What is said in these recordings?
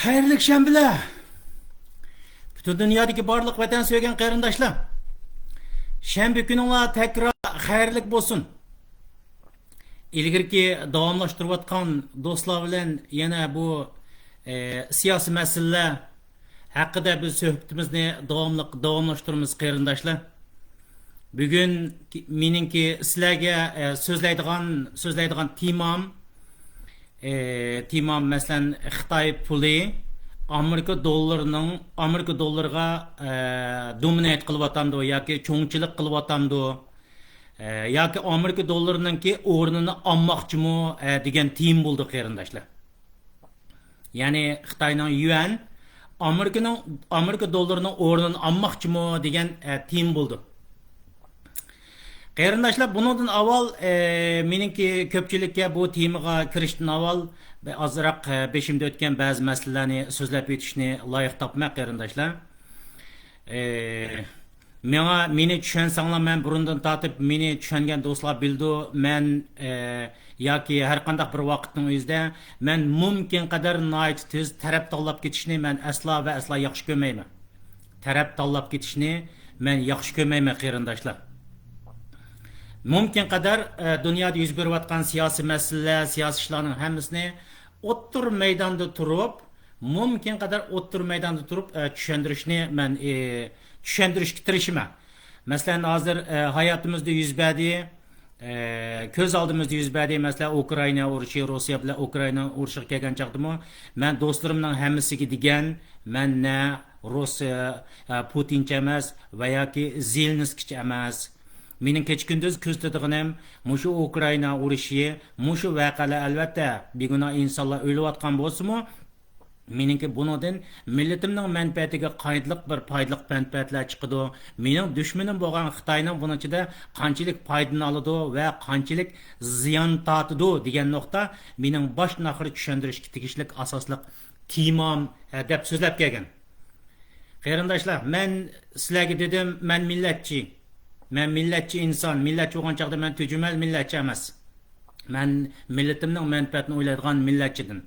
Xayrlik şembiler. Bütün dünyadaki barlık vatan söygen qarindaşlar. Şembe günüňe tekrar xayrlik bolsun. İlgirki davamlaştırıvatkan dostlar bilen yana bu siyasi meseleler hakkında biz söhbetimizni davamlaştırmamız qarindaşlar. Bugün meninki sizlerge sözleydigan timam mesela Xitay puli Amerika dollarga dominate kılıvatandı yoki çoğunçılık kılıvatandı yoki Amerika dollarınınki o'rnini almoqchimi degan tim bo'ldi qarindoshlar. Ya'ni Xitoyning yuan Amerika dollarining o'rnini almoqchimi degan tim bo'ldi. Qarindoshlar, bundan avval meningki ko'pchilikka bu temaga kirishdan avval azroq beshimda o'tgan ba'zi masalalarni so'zlab o'tishni loyiq topman qarindoshlar. Meni tushensanglar, men burundan tortib meni tushungan do'stlar bildi, men yoki har qanday bir vaqtning o'zida men mumkin qadar nihoyat tez taraf tanlab ketishni men aslo va aslo yaxshi ko'rmayman. Taraf tanlab ketishni men yaxshi ko'rmayman qarindoshlar. Mümkün kadar dünyada yüz beriyotgan siyasi meseleler, siyasi işlerin hemmisini o'ttir meydanda turup, mümkün kadar o'ttir meydanda turup tushuntirishni men tushuntirishga tirishman. Mesela hazır hayatımızda yüz berdi, ko'z oldimizda yüz berdi. Mesela Ukrayna urushi, Rossiya bilan Ukrayna urushi kelgan chaqdimi, men do'stlarimning hammasiga degan, men na Rossiya Putincha emas va yoki Zelenskiy emas. Mening kecha kunduz ko'zladiganim mushu Ukrayna urushi, mushu voqealar albatta begunoh insonlar o'layotgan bo'lsa-mu, meningki bundan millatimning manfaatiga qaytliq bir foydali manfaatlar chiqadi. Mening dushmanim bo'lgan Xitoyning buning ichida qanchalik foydani oladi va qanchalik ziyon tortadi degan nuqta mening boshdan oxir tushuntirishga tegishlik asosliq temam deb so'zlab kelgan. Qarindoshlar, men sizlarga dedim, men millatchi. Men millatchi inson, millatchi bo'lgan chaqda men tujmal millatchi emas. Men millatimning manfaatini o'ylaydigan millatchidim.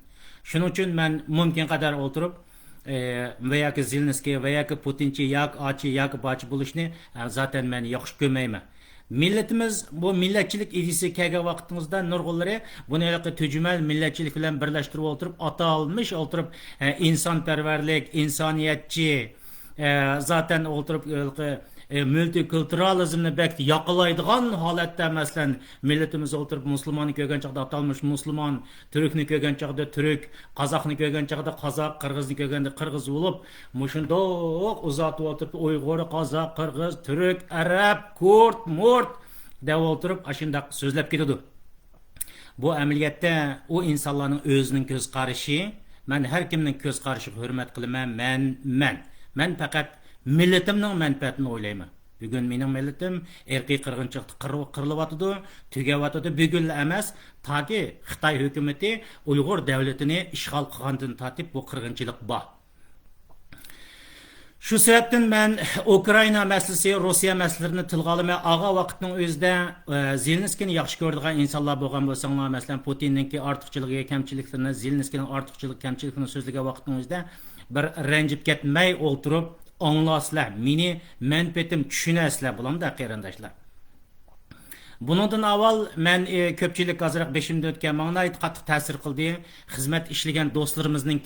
Shuning uchun men mumkin qadar o'tirib va yoki Zelenskiy va yoki Putinchi yoki achi yoki bachi bo'lishni zaten men yaxshi ko'rmayman. Millatimiz bu millatchilik idisi kelgan vaqtimizda nurg'unlari buni yoki tujmal millatchilik bilan birlashtirib o'tirib atalmış o'tirib insonparvarlik, insoniyatchi zaten o'tirib multikulturalizmni belki yaqalaydigan holatda masalan millatimiz o'tirib musulmonni ko'rgan chaqda atalmış musulmon, turkni ko'rgan chaqda turk, qozoqni ko'rgan chaqda qozoq, qirg'izni ko'rganda qirg'iz bo'lib, mushundoq uzatib o'tirib uyg'ur, qozoq, qirg'iz, turk, arab, kurd, murt deb o'tirib ashundaq so'zlab ketadi. Bu amaliyotda u insonlarning o'zining ko'z qarashi, men har kimning ko'z qarashiga hurmat qilaman. Men faqat millatimning manfaatini o'ylayman. Bugun mening millatim erkiy qirg'inchilikda qirilyotdi, tugayotir. Bugun emas, toki Xitoy hukumatı Uyg'ur davlatini ishg'ol qilgandan tortib bu qirg'inchilik bor. Shu sababdan men Ukrayna masalasi, Rossiya masalalarini tilga olaman. Ag'a vaqtning o'zida Zelenskiyni yaxshi ko'radigan insonlar bo'lgan bo'lsanglar, masalan Putinninki ortiqchiligi, kamchiliklarini, Zelenskiyning ortiqchilik, kamchiliklarini so'zlagan vaqtning o'zida bir ranjib ketmay o'tirib anglasizlar, meni manfaatim tushunasizlar bulamda qarindoshlar. Bundan avval men ko'pchilik azroq beshimda o'tgan manga qattiq ta'sir qildi. Xizmat ishlagan do'stlarimizning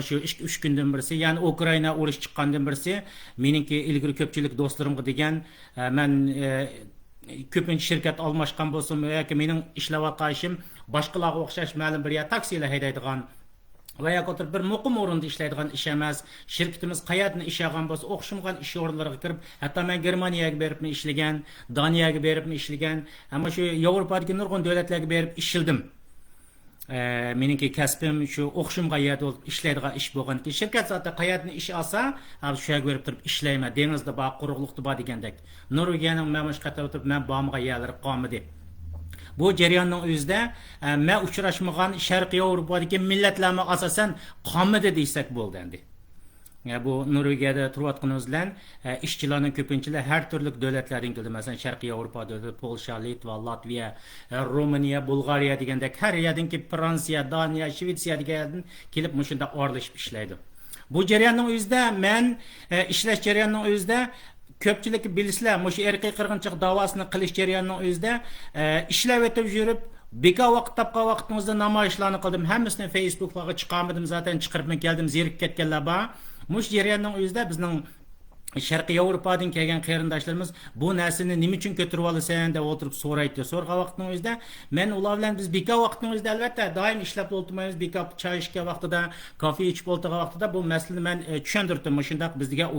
shu 3 kundan birisi, ya'ni Ukrayna urush chiqqandan birisi, meningki ilgari ko'pchilik do'stlarimga degan, men ko'pincha shirkat almashgan bo'lsam yoki mening ishlayotgan ishim boshqalarga o'xshash ma'lum bir taksilar haydaydigan va yoki bir muqim o'rinda ishlaydigan ish emas. Shirkatimiz qayerda ishlagan bo'lsa, o'xshamgan ish o'rinlariga kirib, hatto men Germaniyaga berib ishlagan, Daniyaga berib ishlagan, ammo shu Yevropadagi nurg'un davlatlarga berib ishildim. Meningki kasbim shu o'xshamgan yerda ishlaydigan ish bo'lganki, shirkat zaten qayerda ish olsa, shu yerga berib turib ishlayman. Dengizda bor, quruqlikda bor degandek. Norvegiyaning mamush qator o'tirib men bomga yerlar qolmadi. Bu jarayonning o'zida men uchrashmagan Sharqiy Yevropadagi millatlarga asosan qolmadi desak bo'ldi endi. Bu Norvegiyada turayotganimiz bilan ishchilarning ko'pinchalik har turli davlatlardan keldi. Masalan, Sharqiy Yevropa davlati, Polsha, Litva, Latviya, Ruminiya, Bulgariya degandek har yerdan kelib, Fransiya, Daniya, Shvetsiya degandan kelib mushunda oralashib ishlaydi. Bu jarayonning o'zida men ishlash jarayonining o'zida ko'pchilik bilisizlar, mushu erkiy qirg'inchilik davosini qilish jarayonining o'zida ishlab o'tib yurib beka vaqt topgan vaqtimizda namoyishlarni qildim. Hammasini Facebook'ga chiqarmadim, zaten chiqarib keldim, zerikib ketganlar bor. Mush jarayonning o'zida bizning Sharqiy Yevropadan kelgan qarindoshlarimiz bu narsani nima uchun ko'tarib olasan deb o'tirib so'raydi. So'rgan vaqtning o'zida men ular bilan biz beka vaqtning o'zida albatta doim ishlab o'tirmaymiz. Beka choy ichgan vaqtida, kofe ichib o'tirgan vaqtida bu masalani men tushuntirdim. Shundaq bizga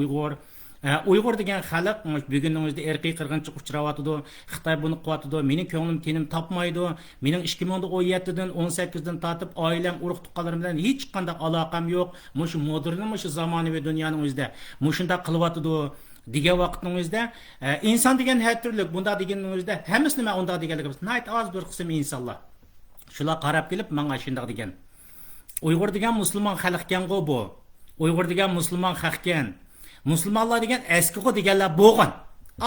Uyg'ur degan xalq bugunning o'zida erkiy qirg'inchilik uchrayotidi. Xitoy buni qilyotidi. Mening ko'nglim tinim topmaydi. Mening 2017dan 18dan tortib oilam, urug' tuqqanlarim bilan hech qanday aloqam yo'q. Mushu modern, mushu zamonaviy dunyoning o'zida mushunda qilyotidi degan vaqtning o'zida inson degan har turli bunda deganning o'zida hammasini men unda deganligim nayt oz bir qism insonlar. Shular qarab kelib menga shunday degan. Uyg'ur degan musulmon xalqkan-ku bu. Uyg'ur degan musulmon xalqkan. Musulmonlar degan eskiqo deganlar bo'lgan.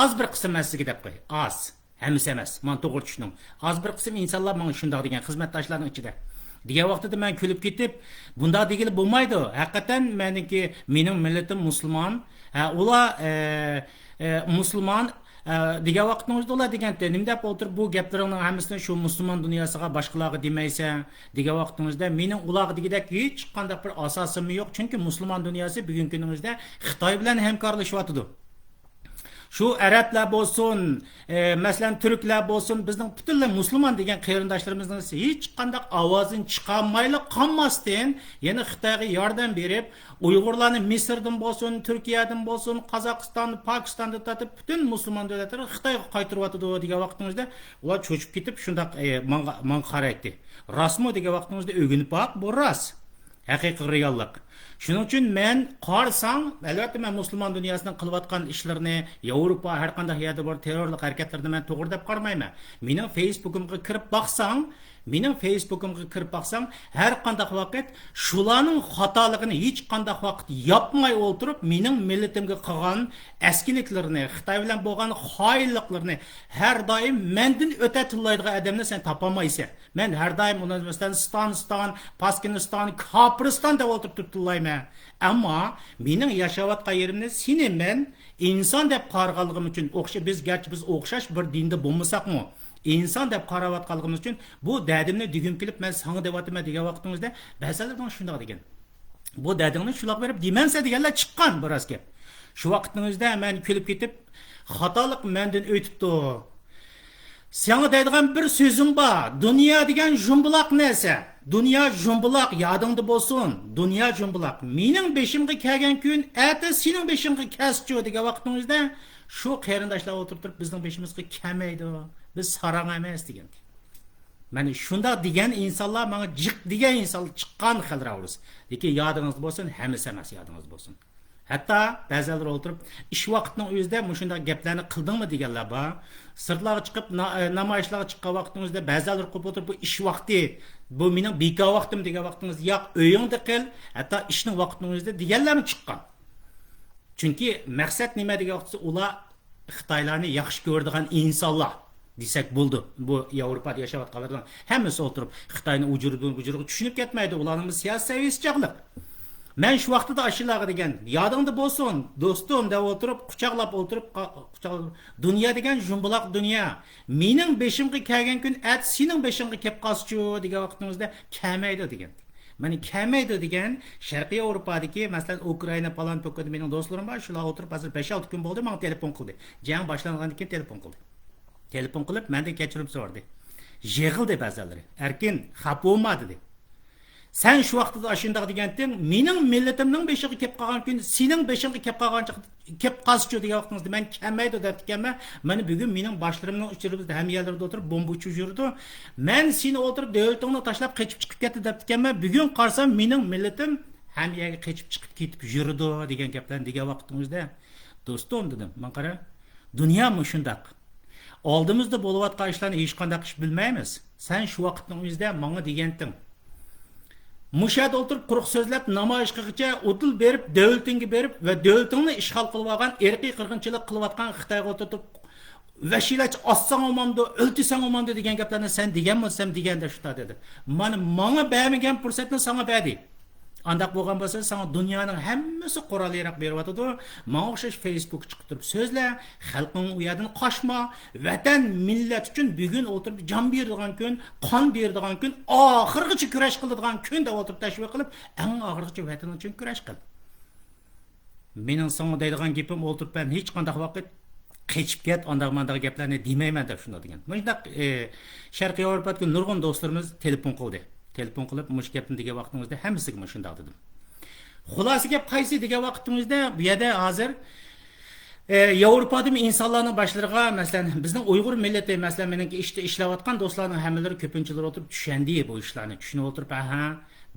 Az bir qism emasligiga deb qo'y. Az. Hammasi emas. Men to'g'ri tushundim. Az bir qism insonlar menga shunday degan xizmatdoshlarning ichida. Degan vaqtida men kulib ketib, bunda degili bo'lmaydi. Haqiqatan meniki mening millatim musulmon. Ular musulmon degan vaqtning o'zida ular deganda nima deb o'tirib bu gaplaringning hammasini shu musulmon dunyosiga boshqalarga demaysan degan vaqtingizda mening ularga degidek hech qanday bir asosim yo'q, chunki musulmon dunyosi bugungi kunimizda Xitoy bilan hamkorlashyapti. Shu arablar bo'lsin, masalan turklar bo'lsin, bizning butunlay musulmon degan qarindoshlarimizning hech qanday ovozini chiqarmayli qolmasdan, yana Xitoyga yordam berib, Uyg'urlarni Misrdan bo'lsin, Turkiyadan bo'lsin, Qozog'iston, Pokistonda tatib butun musulmon davlatlar Xitoyga qaytaryapti degan vaqtingizda ular cho'chib ketib shunday men qaraydi. Rasmo degan vaqtingizda o'ginib baq, bu ras. Haqiqiy reallik. Shuning uchun men qarsam, albatta men musulmon dunyosining qilayotgan ishlarini, Yevropa har qanday yerda bor terrorlik harakatlarini men to'g'ri deb qaramayman. Mening Facebook'imga kirib baqsang, har qanday vaqt shularning xatoligini hech qanday vaqt yapmay o'tirib, mening millatimga qilgan eskiliklarni, Xitoy bilan bo'lgan xoinliklarni har doim mendan o'ta tillaydigan odamni sen topolmaysan. Men har doim uni masalan Ston, Paskiniston, Kopriston deb o'tirib tillayman. Ammo mening yashayotgan yerimni seni men inson deb qaraganligim uchun biz o'xshash bir dinda bo'lmasakmi? İnsan deb qarayotganligimiz uchun bu dadimni degim kelib men sana deyapman degan vaqtingizda ba'zilar bana shunday degan. Bu dadingni shuloq berib demansa deganlar chiqqan biroz gap. Shu vaqtingizda men kulib ketib xatolik mendan o'tibdi. Sana deydigan bir so'zim bor. Dunyo degan jumbuloq narsa. Dunyo jumbuloq yodingda bo'lsin. Dunyo jumbuloq. Mening beshimga kelgan kun, ati sening beshingga kaschi degan vaqtingizda shu qarindoshlar o'tirib bizning beshimizga kelmaydi. Biz sarang emas degan. Mana shunda degan insonlar menga jiq degan inson chiqqan xilravuz. Lekin yodingizda bo'lsin, hammasi emas yodingizda bo'lsin. Hatto ba'zilar o'tirib ish vaqtining o'zida shunday gaplarni qildingmi deganlar bor. Sirtlarga chiqib namoyishlarga chiqqan vaqtingizda ba'zilar qo'yib o'tirib bu ish vaqti, bu mening beka vaqtim degan vaqtingiz yo'q, uyingda qil, hatto ishning vaqtining o'zida deganlarni chiqqan. Chunki maqsad nima degan vaqtda ular Xitoylarni yaxshi ko'radigan insonlar desak bo'ldi. Bu Yevropada yashayotganlardan hammasi o'tirib Xitoyni ujurib tushunib ketmaydi. Ularning siyosiy saviyasi chaqliq. Men shu vaqtida ashulaga degan, yodingda bo'lsin, do'stim deb o'tirib, quchoqlab o'tirib, dunyo degan jumbuloq dunyo. Mening beshimga kelgan kun, at sening beshingga kelib qolsa degan vaqtimizda kelmaydi degan. Mana kelmaydi degan Sharqiy Yevropadagi, masalan, Ukraina falan to'kadi mening do'stlarim bor, shular o'tirib hozir 5-6 kun bo'ldi, menga telefon qildi. Jang boshlangandan keyin telefon qildi. Telefon qilib mendan kechirim so'radi. Yig'ildi ba'zilari. Erkin xafa bo'lma dedi. Sen shu vaqtda ashunday deganding, mening millatimning beshiga kelib qolgan kun, sening beshingga kelib qolsa degan vaqtingizda men kelmaydi deb ekanman. Mana bugun mening boshlarimning uchiribda ham yerlarda o'tirib bomba uchib yurdi. Men seni o'tirib davlatingni tashlab qochib chiqib ketdi deb ekanman. Bugun qarsam mening millatim ham yerga qochib chiqib ketib yurdi degan gaplarni degan vaqtingizda do'stim dedim. Men qara, dunyo shundaq. Oldimizda bo'layotgan ishlarni hech qanday qilib bilmaymiz. Sen shu vaqtning o'zida menga deganding. Muşada o'tirib quruq so'zlab namoyish qilguncha o'til berib, davlatingga berib va davlatingni ishg'ol qilib olgan, irqiy qirg'inchilik qilayotgan Xitoyga o'tirib vashilach ossang olmamdi, o'ltisang olmamdi degan gaplarni sen deganmisan deganda shunda dedi. Menga bermagan fursatni sana berdi. Andaq bo'lgan bo'lsa, sana dunyoning hammasi qurolliroq beryotidi. Menga o'xshash Facebook chiqib turib so'zla, xalqning u yerdan qochma, vatan millat uchun bugun o'tirib jon beradigan kun, qon beradigan kun, oxirgacha kurash qiladigan kun deb o'tirib tashviq qilib, eng oxirgacha vatan uchun kurash qil. Mening sana deydigan gapim o'tirib ben hech qanday vaqt qechib ket, andaq gaplarni demayman deb shunda degan. Bundaq Sharqiy Yevropaga nurg'un do'stlarimiz telefon qildi. Telefon qilib mush gapni degan vaqtimizda hammasiga shunday dedim. Xulosasi gap qaysi degan vaqtimizda bu yerda hozir Yevropadagi insonlarning boshlariga, masalan, bizning Uyg'ur millati, masalan, meniki ishlayotgan do'stlarning hammalari ko'pinchalar o'tirib tushundi bu ishlarni. Tushunib o'tirib, aha,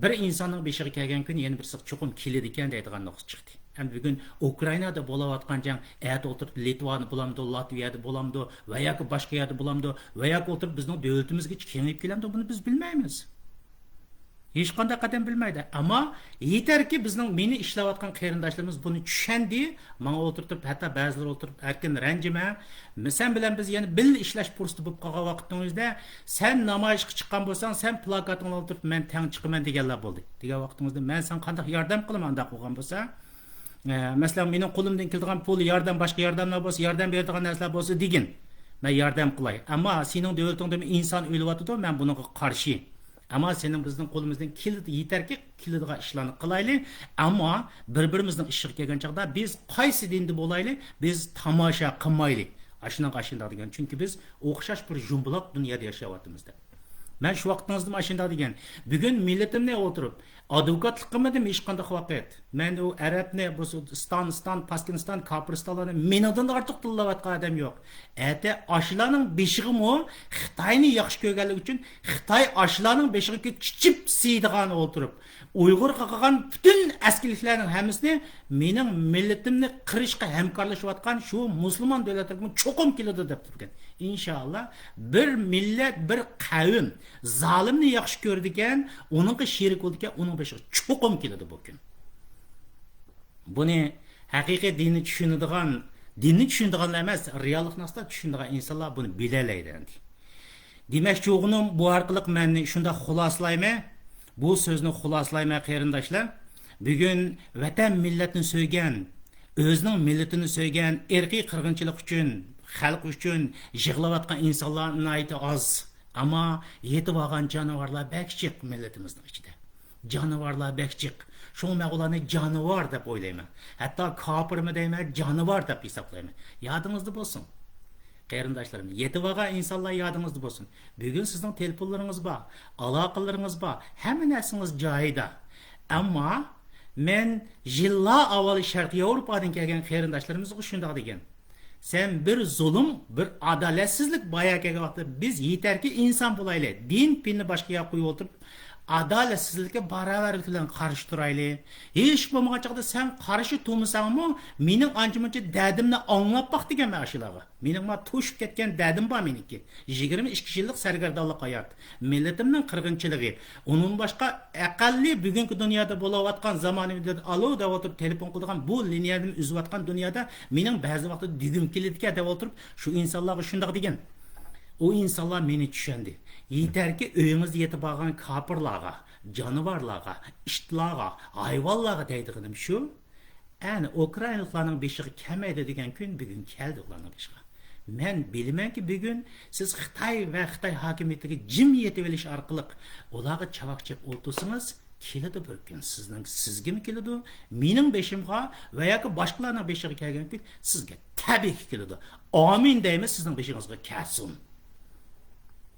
bir insonning beshiga kelgan kun yana bir cho'qim keladi ekan deydigan nuqta chiqdi. Hem bugün Ukrayna'da bo'layotgan jang, ayat o'tirib Litvani bulamdı, Latviyada bulamdı, va yoki boshqa yerda bulamdı, va yoki o'tirib bizning davlatimizga kengayib kelamdi, buni biz bilmaymiz. Hech qanday qadam bilmaydi. Ammo yetarki bizning meni ishlayotgan qarindoshlarimiz buni tushundi. Menga o'tirib, hatto ba'zilar o'tirib, erkin ranjima, sen bilan biz yana bil ishlash fursati bo'lib qolgan vaqtingizda sen namoyishga chiqqan bo'lsang, sen plakatingni o'tirib men tang chiqaman deganlar bo'ldi. Degan vaqtingizda men sen qanday yordam qilaman undaq bo'lgan bo'lsa, masalan, mening qo'limdan keladigan pul yordam, boshqa yordamlar bo'lsa, yordam beradigan narsalar bo'lsa degin. Men yordam qilay. Ammo sening davlatingda inson o'lyapti, men bunga qarshi. Ama senin bizning qo'limizdan keladi, yetarki keladigan ishlarni qilaylik. Ammo bir-birimizning ishiga kelgan chaqda biz qaysi dinda bo'laylik, biz tomosha qilmaylik. Ashuna degan. Chunki biz o'xshash bir jumbuloq dunyoda yashayapmiz. Men shu vaqtingizda mashina degan. Bugun millatimni o'tirib, advokatlik qilmadim hech qanday vaqt. Men u arabni, bu Stan, Pakiniston, Kapiristonlarni menidan ortiq tillayotgan odam yo'q. Ate ashlarning beshig'imi Xitoyni yaxshi ko'rganligi uchun Xitoy ashlarning beshig'iga kichib siydigan o'tirib, Uyg'ur qilgan butun askirliklarning hammasini mening millatimni qirishga hamkorlashayotgan shu musulmon davlatlarga cho'qim keladi deb turgan. İnşallah bir millet, bir kavim zalimni yaxshi ko'rdigan, uningga sherik bo'ldigan, uning beshiga cho'qim keladi bu kun. Buni haqiqiy dinni tushunadiganlar emas, reallikni tushunadigan insonlar buni bilalaydi. Demakchi o'g'lim, bu orqali men shunda xulosalayman. Bu so'zni xulosalayman qarindoshlar. Bugun vatan millatni so'ygan, o'zining millatini so'ygan, irqiy qirg'inchilik uchun, xalq uchun yig'layotgan insonlarning ayti oz. Ammo yetib olgan jonivorlar bakchiq millatimizning ichida. Jonivorlar bakchiq. Şu ularni jonivor deb o'ylayman. Hatto kofirmi deyman, jonivor deb hisoblayman. Yodingizda bo'lsin. Qarindoshlarim, yetib olgan insonlar yodingizda bo'lsin. Bugun sizning telefonlaringiz bor, aloqalaringiz bor, hamma narsangiz joyida. Ammo men yillar avval Sharqiy Yevropadan kelgan qarindoshlarimizga shunday degan. Sen bir zulüm, bir adaletsizlik bayağı kelgan vaqtda biz yetarki inson bo'laylik. Din pinni boshqa qo'yib o'tirib, adaletsizlikka baravarlik bilan qarshi turaylik. Hech bo'lmagan chaqda sen qarshi turmasangmi, mening ancha-muncha dadimni anglab baq degan mashilaga. Mening ma to'shib ketgan dadim bor meniki. 22 yillik sargardonlik hayot. Millatimning qirg'inchiligi. Onun boshqa aqalli bugungi dunyoda bo'layotgan zamonimizda alo deb o'tirib telefon qilgan bu liniyani uzayotgan dunyoda mening ba'zi vaqtda digim keladigan deb o'tirib shu insonlarga shunday degan. O insanlar meni tushundi. Yetarki uyingizda yetib olgan kofirlarga, jonivorlarga, ishtilarga, hayvonlarga deydiganim shu. Ani Ukrainaliklarning beshiga kamaydi degan kun bugun keldi ularning beshiga. Men bilmanki bugun siz Xitoy va Xitoy hokimiyatiga jim yetib olish orqali ularga chavoqchib o'tirsangiz, keladi bir kun sizga mi keladi? Mening beshimga va yoki boshqalarning beshiga kelgan kun sizga tabiiy keladi. Amin deymiz, sizning beshingizga kelsin.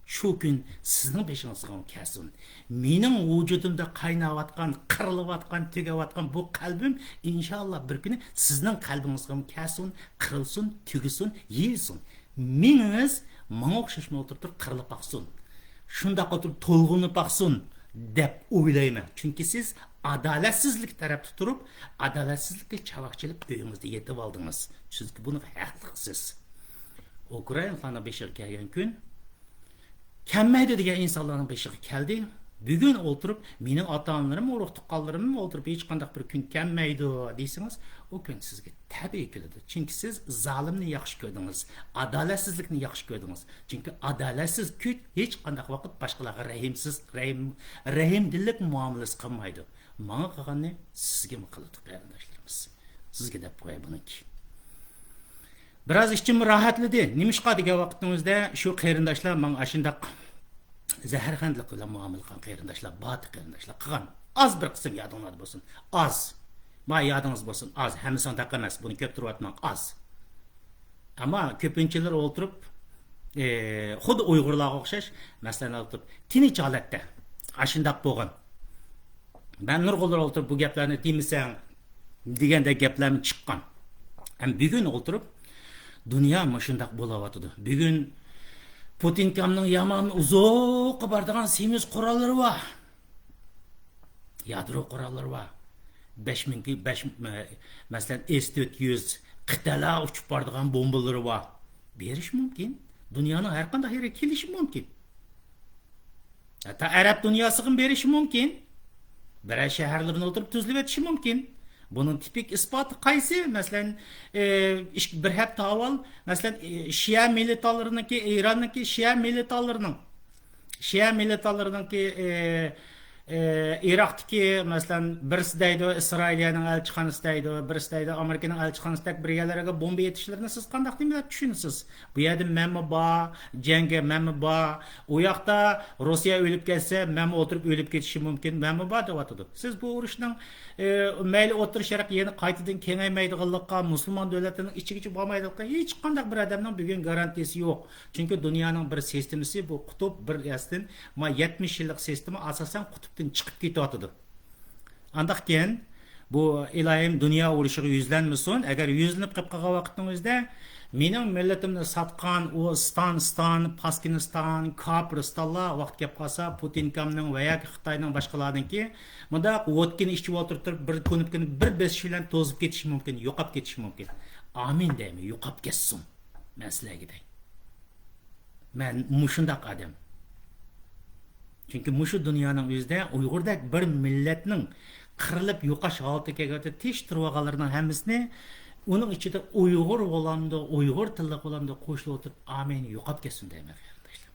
Şu gün sizin beşinizga kelsin. Mening vujudimda qaynayotgan, qirilayotgan, tugayotgan bu qalbim inshaalloh bir kuni sizning qalbingizga kelsin, qirilsin, tugisin, yeyilsin. Meningiz menga o'xshashmay o'tirib qirilib baqsin. Shunda o'tirib to'lg'inib baqsin deb o'ylayman. Chunki siz adolatsizlik tarafda turib, adolatsizlikka chavoqchilik uyingizda yetib oldingiz. Chunki buni haqliqsiz. Ukrainalarning beshiga kelgan kun kelmaydi degan insonlarning beshiga keldi. Bugün oturup mening ota-onalarim, urug' tuqqanlarim oturup hech qanday bir kun kelmaydi deysiniz, o gün sizga tabiiy keladi. Chunki siz zolimni yaxshi ko'rdingiz, adolatsizlikni yaxshi ko'rdingiz. Chunki adolatsiz kuch hech qanday vaqt boshqalarga rahimdillik muomalasi qilmaydi. Menga qilganni sizga qiladi qarindoshlarimiz. Sizga deb qo'yay buniki. Biraz içim rahatladi. Nimishqa degan vaqtimizda shu qarindoshlar menga ashundaq zaharxandlik bilan muomala qilgan qarindoshlar, botib qarindoshlar qilgan. Az bir qism yodingizda bo'lsin. Az. Ma yodingiz bo'lsin. Az. Hammasi undaq emas. Buni ko'p turyapman. Az. Ammo ko'pinchalar o'tirib, xuddi Uyg'urlarga o'xshash, masalan o'tirib, tinch holatda ashundaq bo'lgan. Ben nurg'ullar o'tirib bu gaplarni demasang degandek gaplarni chiqqan. Ham bugun o'tirib dünya shundoq bo'layotdi. Bugun Putin kamning yomon uzoqqa boradigan semiz qurollari bor. Yadro qurollari bor. 5 masalan S-400 qit'alar uchib boradigan bombalari bor. Berish mumkin. Dunyoning har qanday yeriga kelishi mumkin. Hatta Arab dunyosiga berish mumkin. Birer shaharlarni o'tirib tuzlab etishi mumkin. Bunun tipik ispatı qaysi? Mesela bir hafta avval mesela Şia militarlarınınki, İran'daki Şia militarlarınınki Irak'taki mesela birisi deydi İsrail'in elçixanası deydi, birisi deydi Amerika'nın elçixanasıdaki bir yerlere bomba yetişlerini siz qandaq demek düşünürsünüz? Bu yerde məmi ba, cenge məmi ba, o yakta Rusya ölüp gelse məmi oturup ölüp geçişi mümkün, məmi ba devatıdı. Siz bu uğraşdan meyli oturuşarak yeni qaytadan kengaymaydiganlıqqa, Müslüman devletinin içi bağmaydiganlıqqa hiç qandaq bir adamın bugün garantisi yok. Çünkü dünyanın bir sistemisi bu kutup bir yastin, 70 yıllık sistemi asasen kutuptan çıkıp gidiyordu. Andaqken bu ilayim dünya uğraşığı yüzlenmesin. Eğer yüzlenip qıpqağa vakitimizde mening milletimni satqan o Stan, Paskinistan, Kapristanlar vaqt kep qalsa Putin kamning va yoki Xitoyning boshqalarninki bundaq o'tkini ichib o'tirib bir kunib bir besish bilan to'zib ketishi mumkin, yo'qolib ketishi mumkin. Amin deymi, yo'qolib ketsin. Men sizlarga deyman. Men mushundaq odam. Çünkü mushu dunyoning o'zida Uyg'urdek bir millatning qirilib yo'qash holatiga kelganda tish turg'anlarning hammasini onun içinde Uygur olamda, Uygur tilli olamda qo'shilib o'tirib, amin yo'qolib ketsin deyman qarindoshlar.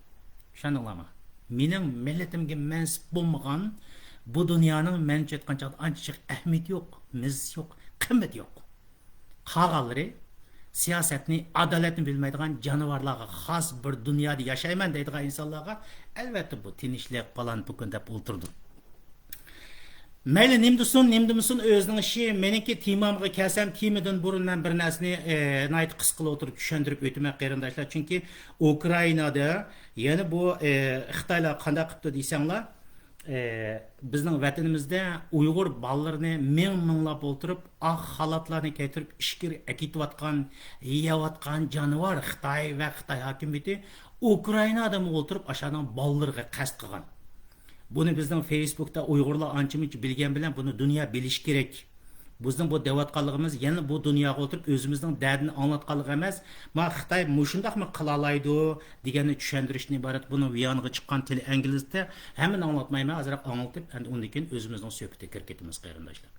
Tushundinglarmi? Mening millatimga mansub bo'lmagan bu dunyoning mencha aytgancha ancha ahamiyati yo'q, miz yo'q, qimmat yo'q. Qolganlari siyosatni, adolatni bilmaydigan jonivorlarga xos bir dunyoda yashayman deydigan insonlarga albatta bu tinchlik falan bukun deb o'tirdi. Mayli nimdisin özünün işi, meniki timamga kelsam timidan burun men bir narsani nayt qisqilib o'tirib tushuntirib o'tmoq qarindoshlar. Chunki Ukrainada yana bu Xitoylar qanday qilibdi deysanglar, bizning vatanimizda Uyg'ur bolalarni minglab o'tirib, holatlarni keltirib ishkir akitayotgan, yeyotgan jonivor Xitoy va Xitoy hokimiyati Ukrainada o'tirib aşağıdan bolalarga qasd qilgan. Bunu bizden Facebook'ta Uygurlar ançımıcı bilgen bilen bunu dünya biliş gerek. Bizden bu devatqanlığımız yani bu dünyaya oturup özümüzden derdini anlatqanlık emez. Ma Xitay muşundaq mı qılalaydı degeni düşündürüşün ibaret. Bunu viyanığı çıkan tili İngilizce hemen anlatmayma azırak anlatıp ondan keyin özümüzden söhbete kirketimiz qarindoshlar.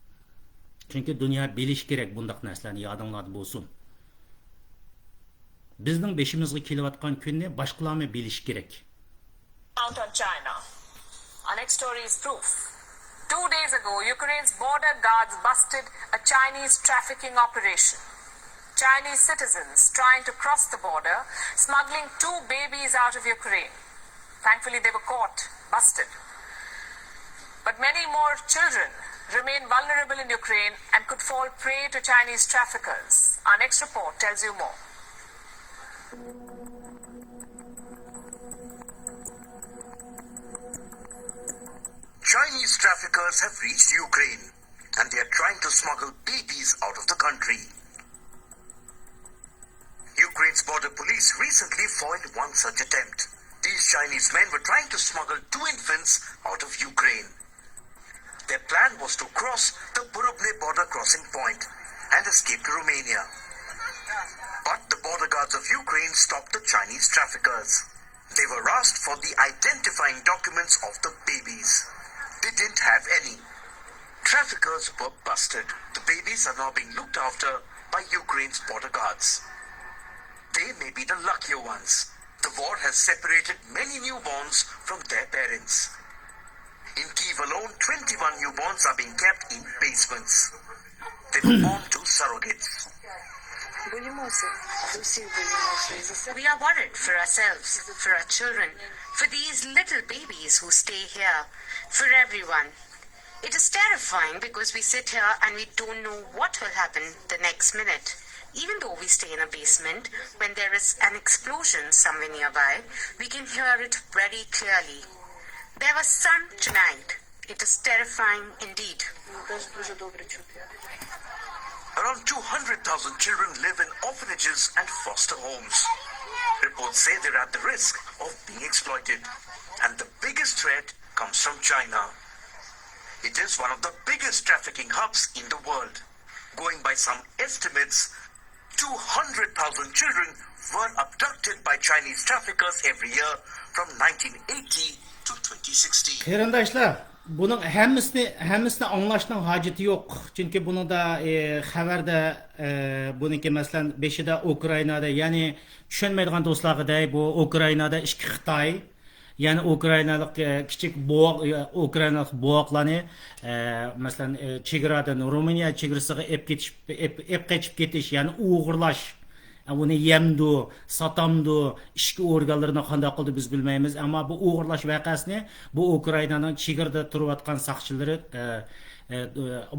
Çünkü dünya biliş gerek bundaq narsalarni yadinglarda bo'lsin. Bizning beşimizga kelayotgan kunni boshqalarni bilish kerak. Out on China. Our next story is proof. 2 days ago, Ukraine's border guards busted a Chinese trafficking operation. Chinese citizens trying to cross the border, smuggling 2 babies out of Ukraine. Thankfully, they were caught, busted. But many more children remain vulnerable in Ukraine and could fall prey to Chinese traffickers. Our next report tells you more. Chinese traffickers have reached Ukraine and they are trying to smuggle babies out of the country. Ukraine's border police recently foiled one such attempt. These Chinese men were trying to smuggle 2 infants out of Ukraine. Their plan was to cross the Burubne border crossing point and escape to Romania. But the border guards of Ukraine stopped the Chinese traffickers. They were asked for the identifying documents of the babies. They didn't have any. Traffickers were busted. The babies are now being looked after by Ukraine's border guards. They may be the luckier ones. The war has separated many newborns from their parents. In Kyiv alone, 21 newborns are being kept in basements. They were born to surrogates. We are worried for ourselves, for our children, for these little babies who stay here, for everyone. It is terrifying because we sit here and we don't know what will happen the next minute. Even though we stay in a basement, when there is an explosion somewhere nearby, we can hear it very clearly. There was sun tonight. It is terrifying indeed. Around 200,000 children live in orphanages and foster homes. Reports say they're at the risk of being exploited. And the biggest threat comes from China. It is one of the biggest trafficking hubs in the world. Going by some estimates, 200,000 children were abducted by Chinese traffickers every year from 1980 to 2016. Qarindoshlar, buning hammasini anglashning hojati yo'q. Chunki buni da xabarda buniki masalan 5-da Ukrainada, ya'ni tushunmaydigan do'stlarga bu Ukrainada ikki Xitoy, ya'ni Ukrainalik kichik Ukrainalik boğaqlarni masalan chegaradan Ruminiya chegarasiga ep qochib ketish, ya'ni uyg'urlash, uni yemdi, satamdi, ishki organlarini qanday qildi biz bilmaymiz, ammo bu uyg'urlash voqeasini bu Ukrainaning chegarada turayotgan saqchilari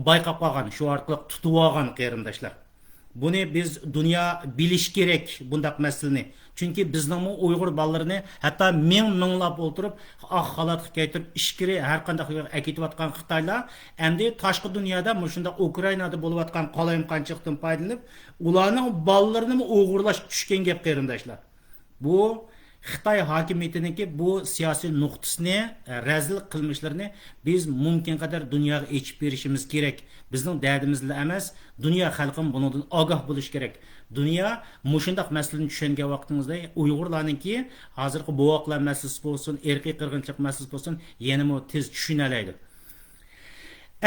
bayqab qolgan, shu orqali tutib olgan qarindoshlar. Buni biz dunyo bilish kerak bundaq masalani. Chunki bizning Uyg'ur bolalarni hatto minglab o'tirib, holatga keltirib ishkiri har qanday aketayotgan Xitoylar endi tashqi dunyoda shunda Ukrainada bo'layotgan qalayimqanchilikdan foydalanib, ularning bolalarini Uyg'urlash tushgan gap qarindoshlar. Bu Xitoy hokimiyatiniki bu siyosiy nuqtasini, razil qilmishlarini biz mumkin qadar dunyoga echib berishimiz kerak. Bizning dardimizla emas, dunyo xalqim bundan ogoh bo'lish kerak. Dunyo mushundaq masalani tushungan vaqtingizda Uyg'urlarningki hozirgi bovoqlar masalasi bo'lsin, erkiy qirg'inchilik masalasi bo'lsin, yanama tez tushunalaydi.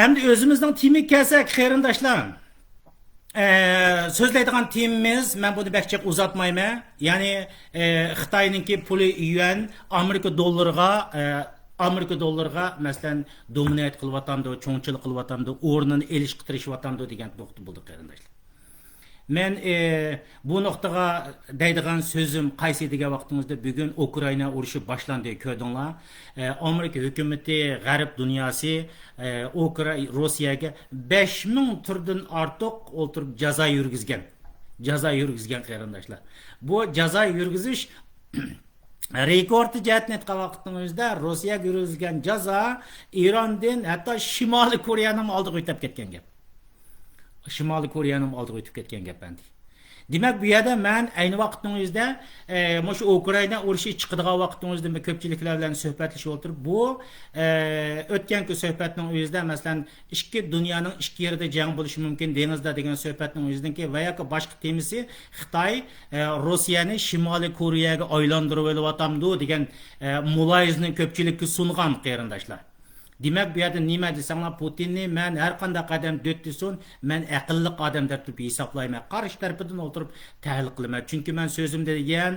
Endi o'zimizning temiga kelsak, qarindoshlar, so'zlaydigan temamiz, men buni bakchaq uzatmayman. Ya'ni Xitoyninki puli yuan Amerika dollariga masalan dominat qilyapti, cho'ngchilik qilyapti, o'rnini elishtirishayapti degan nuqta bo'ldi qarindoshlar. Men bu nuqtaga deydigan so'zim qaysi degan vaqtingizda bugun Ukraina urushi boshlandi ko'rdinglar. Amerika hukumati, g'arb dunyosi Rossiyaga 5000 turdan ortiq o'ltirib jazo yurgizgan. Qarindoshlar. Bu jazo yurgizish rekordi jihatni aytgan vaqtingizda Rossiyaga yurgizgan jazo Erondan hatto Shimoliy Koreyaning oldiga o'tib ketgan gap. Shimoliy Koreyaning oldiga o'tib ketgan gap endi. Demak, bu yerda men ayni vaqtingizda shu Ukraina urushi chiqadigan vaqtingizda men ko'pchiliklar bilan suhbatlashib o'tirib, bu o'tganki suhbatning o'zida masalan ikki dunyoning ikki yerida jang bo'lishi mumkin dengizda degan suhbatning o'zidanki va yoki boshqa temasi Xitoy Rossiyani Shimoliy Koreyaga aylantirib olyapti degan muloyizani ko'pchilikka sungan qarindoshlar. Demak, bu yerda nima desanglar, Putinni men har qanday qadam dötdisin, men aqlli odam deb hisoblayman. Qarshi tarafidan o'tirib tahlil qilaman. Chunki men so'zimda degan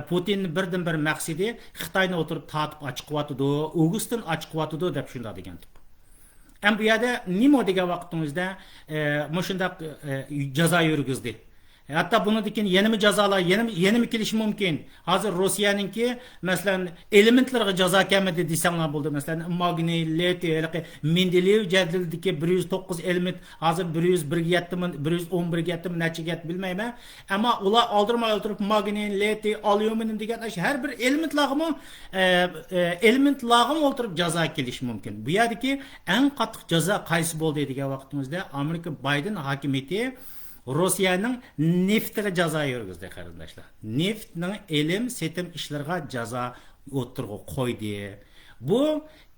Putinning birdan-bir maqsadi Xitoyni o'tirib tatib ochiqyotdi, Augustin ochiqyotdi deb shunda degan. Ham bu yerda nima degan vaqtimizda shundaq jazo yurgizdi. Hatta bunundikin yenimi jazalar, yenimi kelishi mumkin. Hozir Rossiyaninki masalan elementlarga jazo kelmadi desanglar bo'ldi. Masalan magniy, litiy, Mendeleyev jadvaldagi 109 element hozir 101 ga yetdimi, 111 ga yetdimi, nechaga yetdi bilmayman. Ammo ular oldirmay o'tirib magniy, litiy, alyumin degan har bir elementlarga o'tirib jazo kelishi mumkin. Bu yerdagi eng qattiq jazo qaysi bo'ldi degan vaqtimizda Amerika Biden hokimiyati Rossiyaning neftiga jazo yurgizdi qarindoshlar. Neftning setim ishlariga jazo o'tirg'i qo'ydi. Bu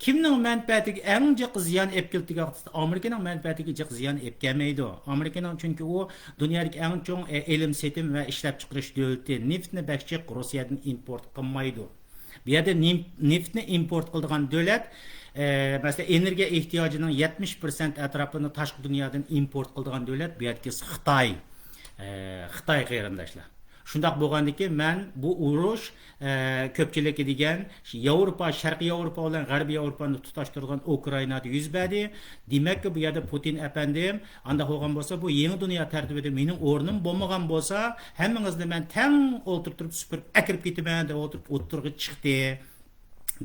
kimning manfaatiga eng jiq ziyon olib keldiga Amerikaning manfaatiga jiq ziyon olib kelmaydi. Amerikaning chunki u dunyodagi eng chong setim va ishlab chiqarish davlati neftni bakchiq Rossiyadan import qilmaydi. Bu yerda neftni import qiladigan davlat mesela energiya ehtiyojining 70% atrofini tashqi dunyodan import qiladigan davlat bu yerdagi Xitoy. Xitoy qarindoshlar. Shundoq bo'lgandiki, men bu urush ko'pchilikka degan Yevropa, Sharqiy Yevropa bilan G'arbiy Yevropani tutashtirgan Ukrainada yuz berdi. Demakki, bu yerda Putin apandim, anda bo'lgan bo'lsa, bu yangi dunyo tartibida mening o'rnim bo'lmagan bo'lsa, hammangizni men tang o'tirib turib supurib akirib ketaman deb o'tirib chiqdi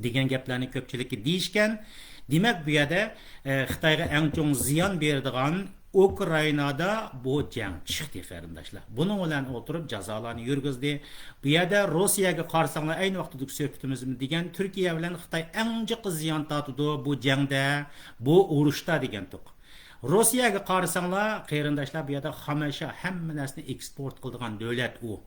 degan gaplarni ko'pchilikka deyishgan. Demak, bu yerda Xitoyga eng chong ziyon beradigan Ukrainada bu jang chiqdi qarindoshlar. Buning bilan o'tirib jazolarni yurgizdi. Bu yerda Rossiyaga qarsanglar ayni vaqtda söhbatimizni degan Turkiya bilan Xitoy eng jiqi ziyon tortdi bu jangda, bu urushda degan to'q. Rossiyaga qarsanglar qarindoshlar bu yerda hamisha hamma narsani eksport qiladigan davlat u.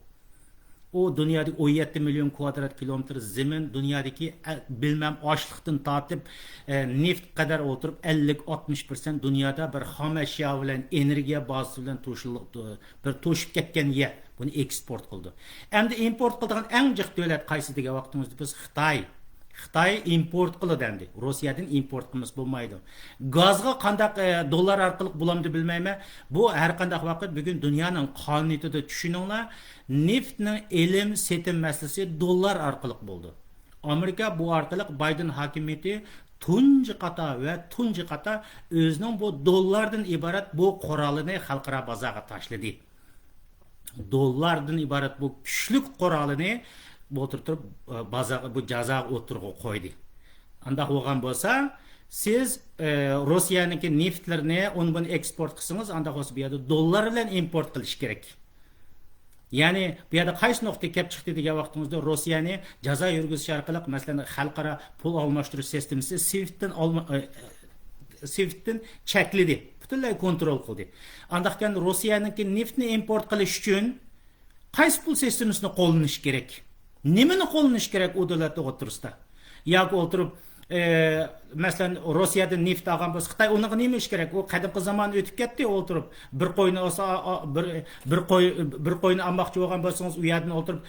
O dünyada 17 milyon kvadrat kilometr zemin, dünyadaki bilmem açlıktan tartib neft kadar oturup 50-60% dünyada bir ham eşya bilan energiya bazası bilan bir to'shib ketgan yer. Bunu eksport qildi. Endi import qiladigan eng jiq davlat qaysi degan vaqtimizda biz Xitoy. Xitoy import qiladi endi. Rossiyadan import qilmas bo'lmaydi. Gazga qandaq dollar orqali bo'lamdi bilmayman. Bu har qanday vaqt bugun dunyoning qonuniyatida tushuninglar, neftning elim setim masalasi dollar orqali bo'ldi. Amerika bu orqali Biden hokimiyati tunji qata o'zining bu dollardan iborat bu qurolini xalqaro bozorga tashladi. Dollardan iborat bu kuchli qurolini o'tirib bozorga bu jazo o'tirg'i qo'ydi. Andaq bo'lgan bo'lsa, siz Rossiyaniki neftlarni undan eksport qilsangiz, andaq bo'lsa bu yerda dollar bilan import qilish kerak. Ya'ni bu yerda qaysi nuqtaga kelib chiqdi degan vaqtimizda Rossiyani jazo yurgizish orqali, masalan, xalqaro pul almashtirish sistemasi SWIFTdan chekladi, butunlay kontrol qildi. Andaqkan Rossiyaniki neftni import qilish uchun qaysi pul sistemasini qo'llanish kerak? Nimani qo'llanish kerak u davlatda o'tirisda? Yoki o'tirib masalan Rossiyadan neft olgan bo'lsa, Xitoy uni nima ish kerak? U qadimgi zamon o'tib ketdi, o'tirib bir qo'yni olsa, bir qo'yni olmoqchi bo'lgan bo'lsangiz, u yerdan o'tirib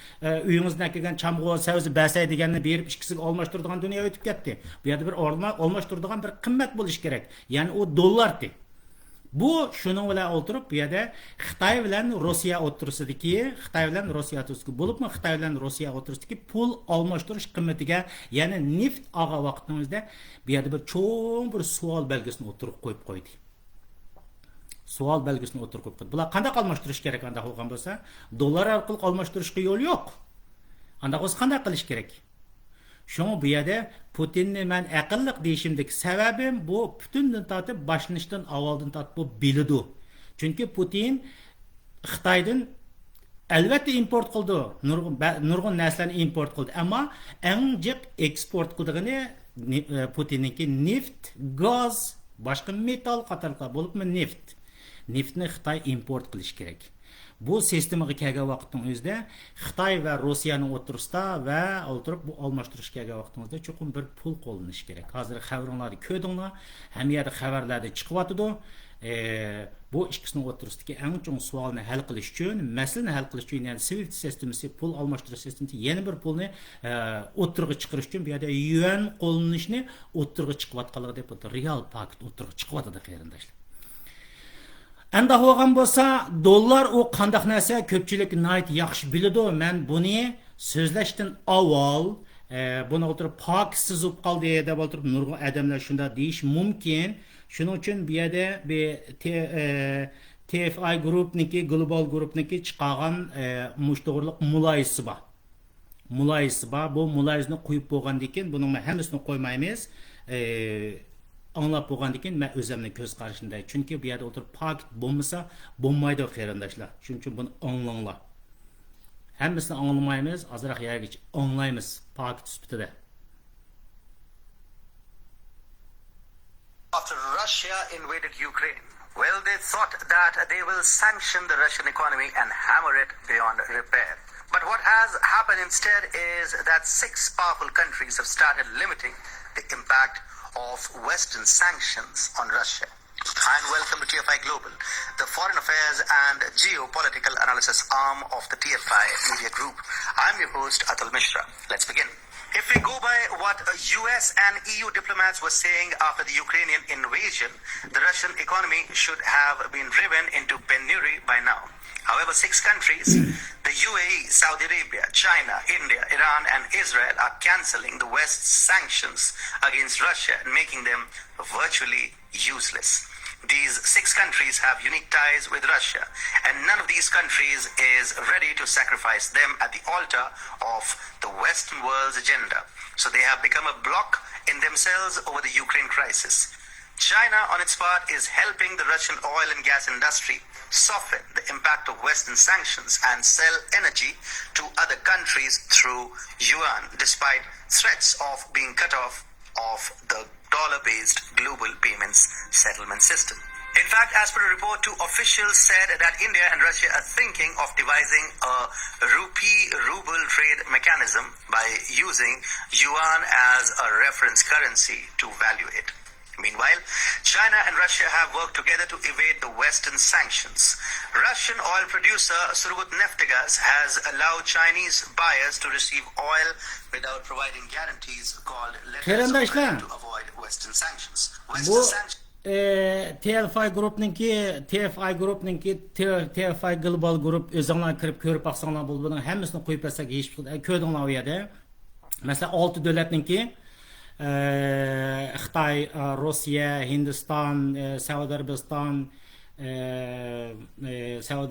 uyingizdan kelgan chamg'u, savzi, basay deganni berib ikkisiga almashtiradigan dunyo o'tib ketdi. Bu yerda bir almashtiradigan bir qimmat bo'lish kerak. Ya'ni u dollardi. Bu şunun bilan o'tirib bu yerda Xitoy bilan Rossiya o'tirisidagi, Xitoy bilan Rossiya o'tirisidagi bo'libmi, Xitoy bilan Rossiya o'tirisidagi pul almashtirish qimmatiga, ya'ni neft olgan vaqtimizda bu yerda bir cho'ng bir savol belgisini o'tirib qo'yib qo'ydi. Savol belgisini o'tirib qo'yib qo'ydi. Bular qanday almashtirish kerak anda bo'lgan bo'lsa, dollar orqali almashtirishga yo'l yo'q. Anda o'zi qanday qilish kerak? Şunu bu yerda Putinni men aqlliq deyishimdagi sababim bu butundan tortib boshlanishdan avvaldan tortib bu biladi. Chunki Putin Xitoydan albatta import qildi, nurg'un narsalarni import qildi, ammo eng jiq eksport qildigani Putinninki neft, gaz, boshqa metal qatorlar bo'libmi neft. Neftni Xitoy import qilish kerak. Bu sistemaga kelgan vaqtning o'zida Xitoy va Rossiyaning o'tirisida va o'tirib bu almashtirish kelgan vaqtimizda chuqur bir pul qo'llanish kerak. Hozir xabarlarni ko'rdinglar, hamma yerda xabarlarda chiqyapti. Bu ikkisining o'tirisidagi eng chong savolni hal qilish uchun, masalani hal qilish uchun, ya'ni SWIFT sistemasi, pul almashtirish sistemasi yana bir pulni o'tirg'i chiqarish uchun bu yerda yuan qo'llanishni o'tirg'i chiqyaptganligi deb real pakt o'tirg'i chiqyapti qarindoshlar. Anda bo'lgan bo'lsa, dollar u qandaq narsa ko'pchilik nayt yaxshi biladi. Men buni so'zlashdan avval buni o'tirib paksiz bo'lib qoldi deb o'tirib nurg'un odamlar shunda deyish mumkin. Shuning uchun bu yerda TFI Group'niki, Global Group'niki chiqargan mushto'g'riliq muloyisi bor. Bu muloyisni qo'yib bo'lgandan keyin buni hammasini qo'ymaymiz. Anlab bo'lgandan keyin men o'zimning ko'z qarashimda, chunki bu yerda o'tirib pakt bo'lmasa bo'lmaydi qarindoshlar. Shuning uchun buni anglanglar. Hammasini anglamaymiz, azroq yergacha anglaymiz pakt sifatida. After Russia invaded Ukraine, well, they thought that they will sanction the Russian economy and hammer it beyond repair. But what has happened instead is that 6 powerful countries have started limiting the impact of Western sanctions on Russia. And welcome to TFI Global, the foreign affairs and geopolitical analysis arm of the TFI Media Group. I'm your host, Atul Mishra. Let's begin. If we go by what US and EU diplomats were saying after the Ukrainian invasion, the Russian economy should have been driven into penury by now. However, 6 countries, the UAE, Saudi Arabia, China, India, Iran, and Israel are cancelling the West's sanctions against Russia and making them virtually useless. These 6 countries have unique ties with Russia, and none of these countries is ready to sacrifice them at the altar of the Western world's agenda. So they have become a bloc in themselves over the Ukraine crisis. China, on its part, is helping the Russian oil and gas industry soften the impact of Western sanctions and sell energy to other countries through yuan, despite threats of being cut off of the dollar-based global payments settlement system. In fact, as per a report, 2 officials said that India and Russia are thinking of devising a rupee-ruble trade mechanism by using yuan as a reference currency to value it. Meanwhile, China and Russia have worked together to evade the Western sanctions. Russian oil producer Surgutneftegas has allowed Chinese buyers to receive oil without providing guarantees called letters of Qarindoshlar, credit to avoid Western sanctions. bu Western sanctions. TFI Global Group özüňler kirip körüp baksaňlar bularning hammasini qo'yib bersak hech ko'rdinglar u yerda. Masalan 6 davlatninki Xitoy, Rossiya, Hindiston, Saudiya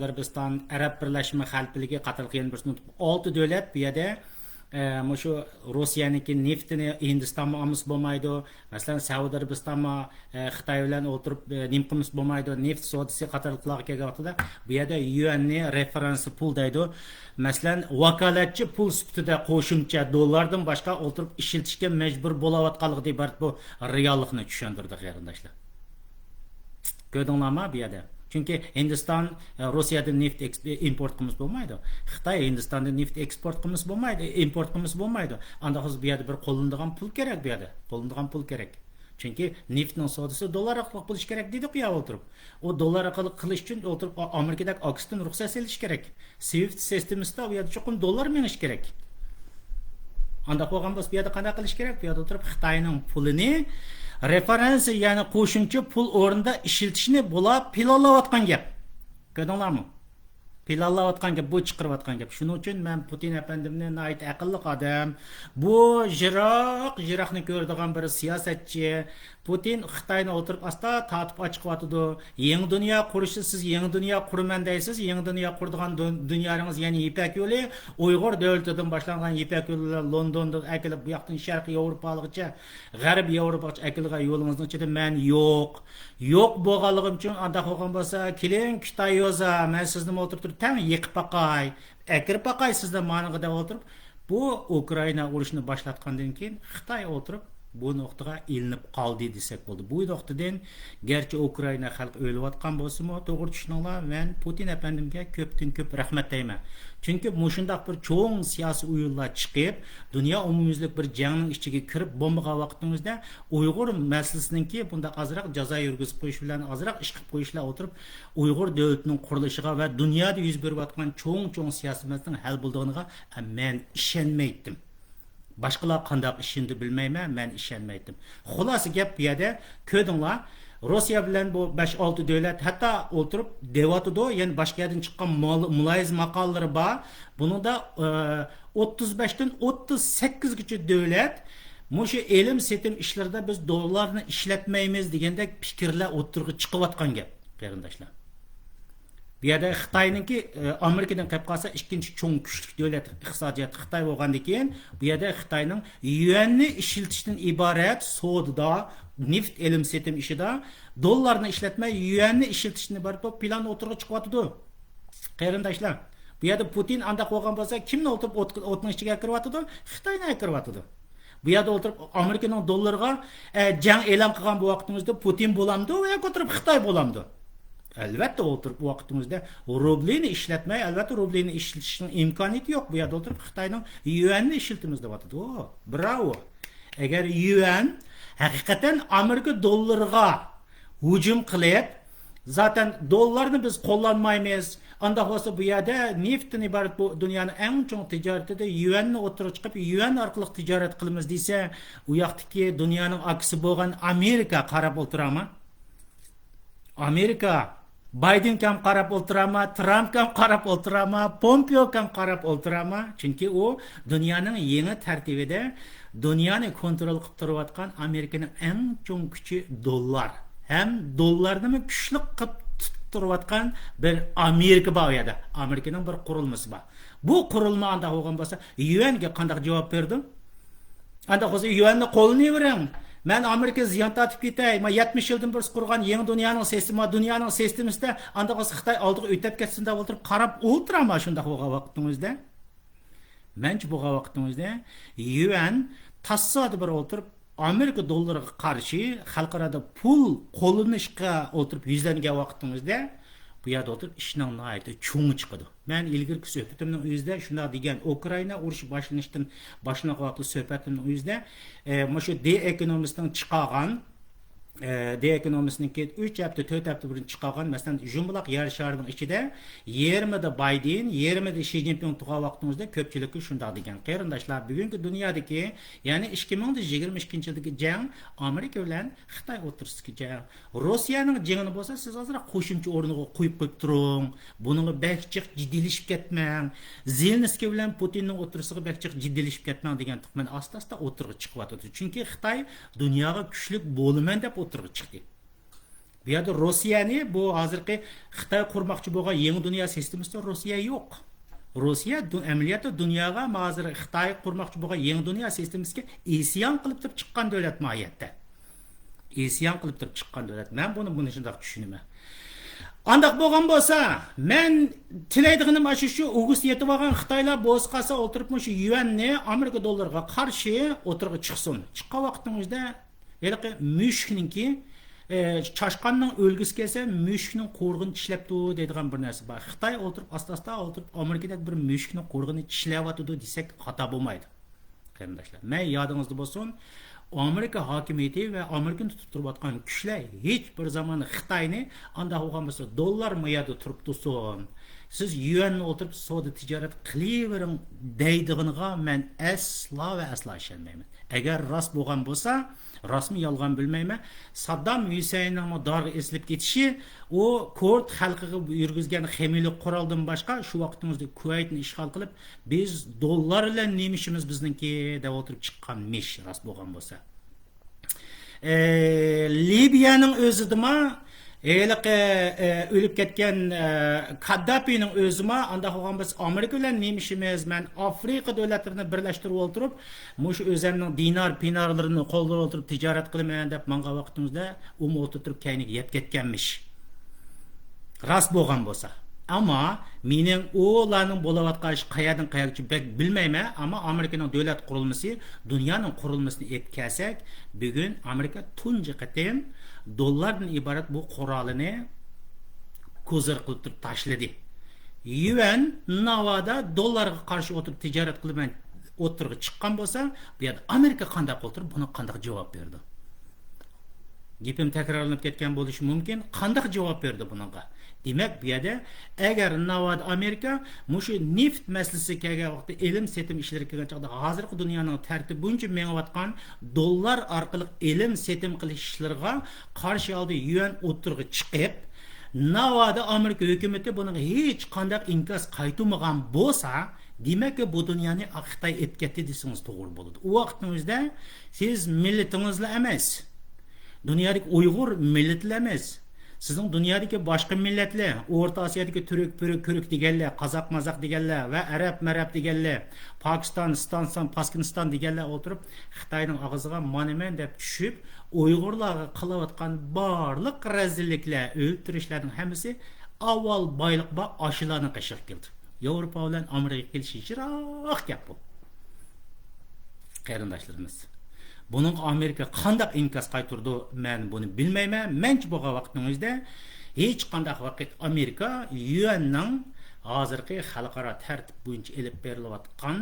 Arabiston, Arab Birlashma Xalqligi qatorliq 6 davlat bu yerda Şu Rossiyaniki neftini Hindistonga olmasa bo'lmaydi. Masalan, Saudiya Arabistonga Xitoy bilan o'tirib nimqimiz bo'lmaydi. Neft savdosi qatorliqlarga kelgan vaqtida bu yerda yuanni referens pul deydi. Masalan, vakolatchi pul sifatida qo'shimcha dollardan boshqa o'tirib ishlatishga majbur bo'layotganligi iborat bu reallikni tushuntirdi qarindoshlar. Ko'rdinglarmi bu yerda? Çünkü Hindiston Rossiyadan neft import qilmiz bo'lmaydi. Xitoy Hindistondan neft eksport qilmiz bo'lmaydi, import qilmiz bo'lmaydi. Anda hozir bu yerda bir qo'llanadigan pul kerak bu yerda. Qo'llanadigan pul kerak. Çünkü neftning savdosi dollar orqali qilish kerak deydi qo'ya o'tirib. O dollar orqali qilish uchun o'tirib Amerikadagi Oxford ruxsat olish kerak. Swift sistemasida bu yerda cho'qim dollar menish kerak. Anda qo'ygan bo'lsa bu yerda qanday qilish kerak? Bu yerda o'tirib Xitoyning pulini referansi yani qo'shimcha pul o'rnida ishlatishni bo'la planlayotgan gap. Ko'rdinglarmi? Planlayotgan gap, bu chiqarayotgan gap. Shuning uchun men Putin efendimni nayt aqlli odam, bu jiroqni ko'radigan bir siyosatchi. Putin Xitoyni o'tirib asta tatib ochiqyotdi. Yangi dunyo qurishi, siz yangi dunyo quraman deysiz. Yangi dunyo quradigan dunyoningiz, ya'ni Ipak yo'li, Uyg'ur davlatidan boshlangan Ipak yo'li Londonda akilib bu yoqdan Sharqiy Yevropalig'icha, G'arb Yevropacha akilgan yo'lingizni ichida men yo'q bo'lganligim uchun anda qolgan bo'lsa, keling Xitoy yoza, men sizni o'tirib tam yiqib baqay, akirib baqay sizdan maniga deb o'tirib, bu Ukraina urushini boshlatgandan keyin Xitoy o'tirib bu nuqtaga ilinib qoldi desak bo'ldi. Bu nuqtadan garchi Ukraina xalq o'layotgan bo'lsa-mu, to'g'ri tushuninglar, men Putin efendimga ko'pdan ko'p rahmat deyman. Chunki mushundaq bir cho'ng siyosiy o'yinlar chiqib, dunyo umumyuzlik bir jangning ichiga kirib bombaga vaqtimizda Uyg'ur masalasiningki bunda azroq jazo yurgizib qo'yish bilan azroq ish qilib qo'yishlar o'tirib Uyg'ur davlatining qurilishiga va dunyoda yuz berayotgan cho'ng siyosiy masalaning hal bo'lganiga men ishonmaydim. Başqalar qandaq ishindi bilmayman, men ishonmaydim. Xulosasi gap bu yerda ko'rdinglar, Rossiya bilan bu 5-6 davlat hatto o'tirib devotido, ya'ni boshqa yerdan chiqqan muloyiz maqollari bor. Buningda 35 dan 38 gacha davlat mushu ilm setim ishlarida biz dollarni ishlatmaymiz degandek fikrlar o'tirg'i chiqayotgan gap, qarindoshlar. Bu yerda Xitoyninki Amerikadan qolib qolsa ikkinchi cho'ng kuchli davlat iqtisodiyot Xitoy bo'lgandan keyin bu yerda Xitoyning yuanni ishlatishdan iborat savdoda, neft ilm setim ishida dollarni ishlatmay yuanni ishlatishni iborat plan o'tirg'i chiqyapti. Qarindoshlar, bu yerda Putin anda qo'ygan bo'lsa, kimni o'tirib o'tning ichiga kiryapti? Xitoyni kiryapti. Bu yerda o'tirib Amerikaning dollarga jang e'lon qilgan bu vaqtimizda Putin bo'lamdi yoki o'tirib Xitoy bo'lamdi? Albatta o'tirib vaqtimizda rublini ishlatmay, albatta rublini ishlatishning imkoniyati yo'q. Bu yerda o'tirib Xitoyning yuanni ishlatamiz deb aytadi. Bravo. Agar yuan haqiqatan Amerika dollariga hujum qilib, zaten dollarni biz qo'llanmaymiz, anda olsa bu yerda neftdan iborat bu dunyoning eng chong tijoratida yuanni o'tirib chiqib, yuan orqali tijorat qilamiz desa, u yoqdagi dunyoning aksi bo'lgan Amerika qarab o'tirama. Amerika Biden kam qarab o'tirama, Trump kam qarab o'tirama, Pompeo kam qarab o'tirama. Chunki u dunyoning yangi tartibida dunyoni kontrol qilib turayotgan Amerikaning eng chong kuchi dollar. Hem dollarni kuchli qilib tutib turayotgan bir Amerika bor edi. Amerikaning bir qurilmasi bor. Bu qurilma anda bo'lgan bo'lsa, yuanga qanday javob berdi? Anda bo'lsa yuanni qo'lini bering. Men Amerika ziyon tatib ketay. Men 70 yildan bir qurgan yangi dunyoning sistemasida anda bo'lsa Xitoy oldiga o'tib ketsin deb o'tirib qarab o'tirama shunday bo'lgan vaqtingizda. Menchi bo'lgan vaqtingizda yuan tasodif bir o'tirib Amerika dollariga qarshi xalqaro pul qo'llanishga o'tirib yuzlangan vaqtingizda bu yerda o'tirib ishning nihoyatda cho'ng chiqadi. Men ilgirki suhbatimning o'zida shunday degan, Ukraina urushi boshlanishdan boshlangan vaqtda suhbatimning o'zida mana shu The Economist'ning chiqargan The Economist'niki 3 hafta 4 hafta burun chiqargan masalan jumlaq yer sharining ichida 20da Biden, 20da Xi Jinping turgan vaqtimizda ko'pchilikka shunday degan. Qarindoshlar, bugungi dunyodagi, ya'ni 2022-yildagi jang Amerika bilan Xitoy o'rtasidagi jang. Rossiyaning jangini bo'lsa, siz hozir qo'shimcha o'rniga qo'yib turing. Buningga bakchiq jiddilashib ketmang. Zelenskiy bilan Putinning o'rtasiga bakchiq jiddilashib ketmang degan tuxman asta-asta o'tirg'i chiqyapti. Chunki Xitoy dunyoga kuchli bo'laman deb o'tirg'i chiqdi. Bu yerda Rossiyani bu hozirgi Xitoy qurmoqchi bo'lgan yangi dunyo sistemasida Rossiya yo'q. Rossiya amaliyotda dunyoga hozir Xitoy qurmoqchi bo'lgan yangi dunyo sistemasiga isyon qilib turib chiqqan davlat mohiyatda. Isyon qilib turib chiqqan davlat. Men buni shunday tushunaman. Andaq bo'lgan bo'lsa, men tilaydiganim shu August yetib olgan Xitoylar bo'zqasa o'tirib shu yuanni Amerika dollariga qarshi o'tirg'i chiqsin. Chiqqan vaqtingizda Yelqi mushukninki chashqanning o'lgisi kelsa mushukning qo'rg'ini tishlabdi deydigan bir narsa bor. Xitoy o'tirib asta-asta o'tirib Amerikadagi bir mushukning qo'rg'ini tishlayapti desak xato bo'lmaydi. Qarindoshlar, men yodingizda bo'lsin, Amerika hokimiyati va Amerikani tutib turayotgan kuchlar hech bir zamon Xitoyni anda bo'lgan bo'lsa dollar miyada turib tursin. Siz yuanni o'tirib savdo tijorat qilavering deydig'iniga men aslo va aslo ishonmayman. Agar rost bo'lgan bo'lsa, rasmi yolg'on bilmayman. Saddam Husaynning darg'a eslib ketishi, u Kurd xalqiga yurgizgan xemiylik quroldan boshqa shu vaqtimizda Kuvaytni ishg'ol qilib, biz dollar bilan nemishimiz bizningki deb o'tirib chiqqanmish rost bo'lgan bo'lsa. Libiyaning o'zidimi o'lib ketgan Kaddafining o'zimi anda bo'lgan biz Amerika bilan nemishimiz, men Afrika davlatlarini birlashtirib o'tirib, mush o'zimning dinar-pinarlarini qo'lga o'tirib tijorat qilaman deb menga vaqtimizda o'tirib kayniga yeb ketganmish. Rost bo'lgan bo'lsa. Ammo mening ularning bo'layotgan ish qayerdan qayergacha bilmayman, ammo Amerikaning davlat qurilmasi, dunyoning qurilmasini etkasak, bugun Amerika tunji qatim dollardan iborat bu qurolini ko'zir qilib turib tashladi. Yuan navada dollarga qarshi o'tirib tijorat qilaman o'tirg'i chiqqan bo'lsa, bu yerda Amerika qanday o'tirib buni qanday javob berdi? Gapim takrorlanib ketgan bo'lishi mumkin. Qanday javob berdi bunga? Demak, bu yerda agar navod Amerika mushu neft masalasi kelgan vaqtda ilm setim ishlari kelgan chaqda hozirgi dunyoning tartibi bo'yicha menayotgan dollar orqali ilm setim qilish ishlariga qarshi oldi yuan o'tirg'i chiqib, navoda Amerika hukumati bunga hech qanday inkos qaytarmagan bo'lsa, demak bu dunyoni Xitoy etkatdi desangiz to'g'ri bo'ladi. U vaqtingizda siz millatingizlar emas, dunyodagi Uyg'ur millatlar emas, sizning dunyodagi boshqa millatlar, O'rta Osiyodagi turk, ko'rik deganlar, qozoq deganlar va arab deganlar, Pokiston deganlar o'tirib Xitoyning og'ziga monaman deb tushib, Uyg'urlarga qilayotgan barliq razilliklar, o'ltirishlarning hammasi avval boyliq va oshilarni qashib keldi. Yevropa bilan Amerika kelishi jiroq gap bu. Qarindoshlarimiz, buning Amerika qanday inkos qaytardi, men buni bilmayman. Menchi bo'lgan vaqtingizda hech qanday vaqt Amerika yuanning hozirgi xalqaro tartib bo'yicha elib berilayotgan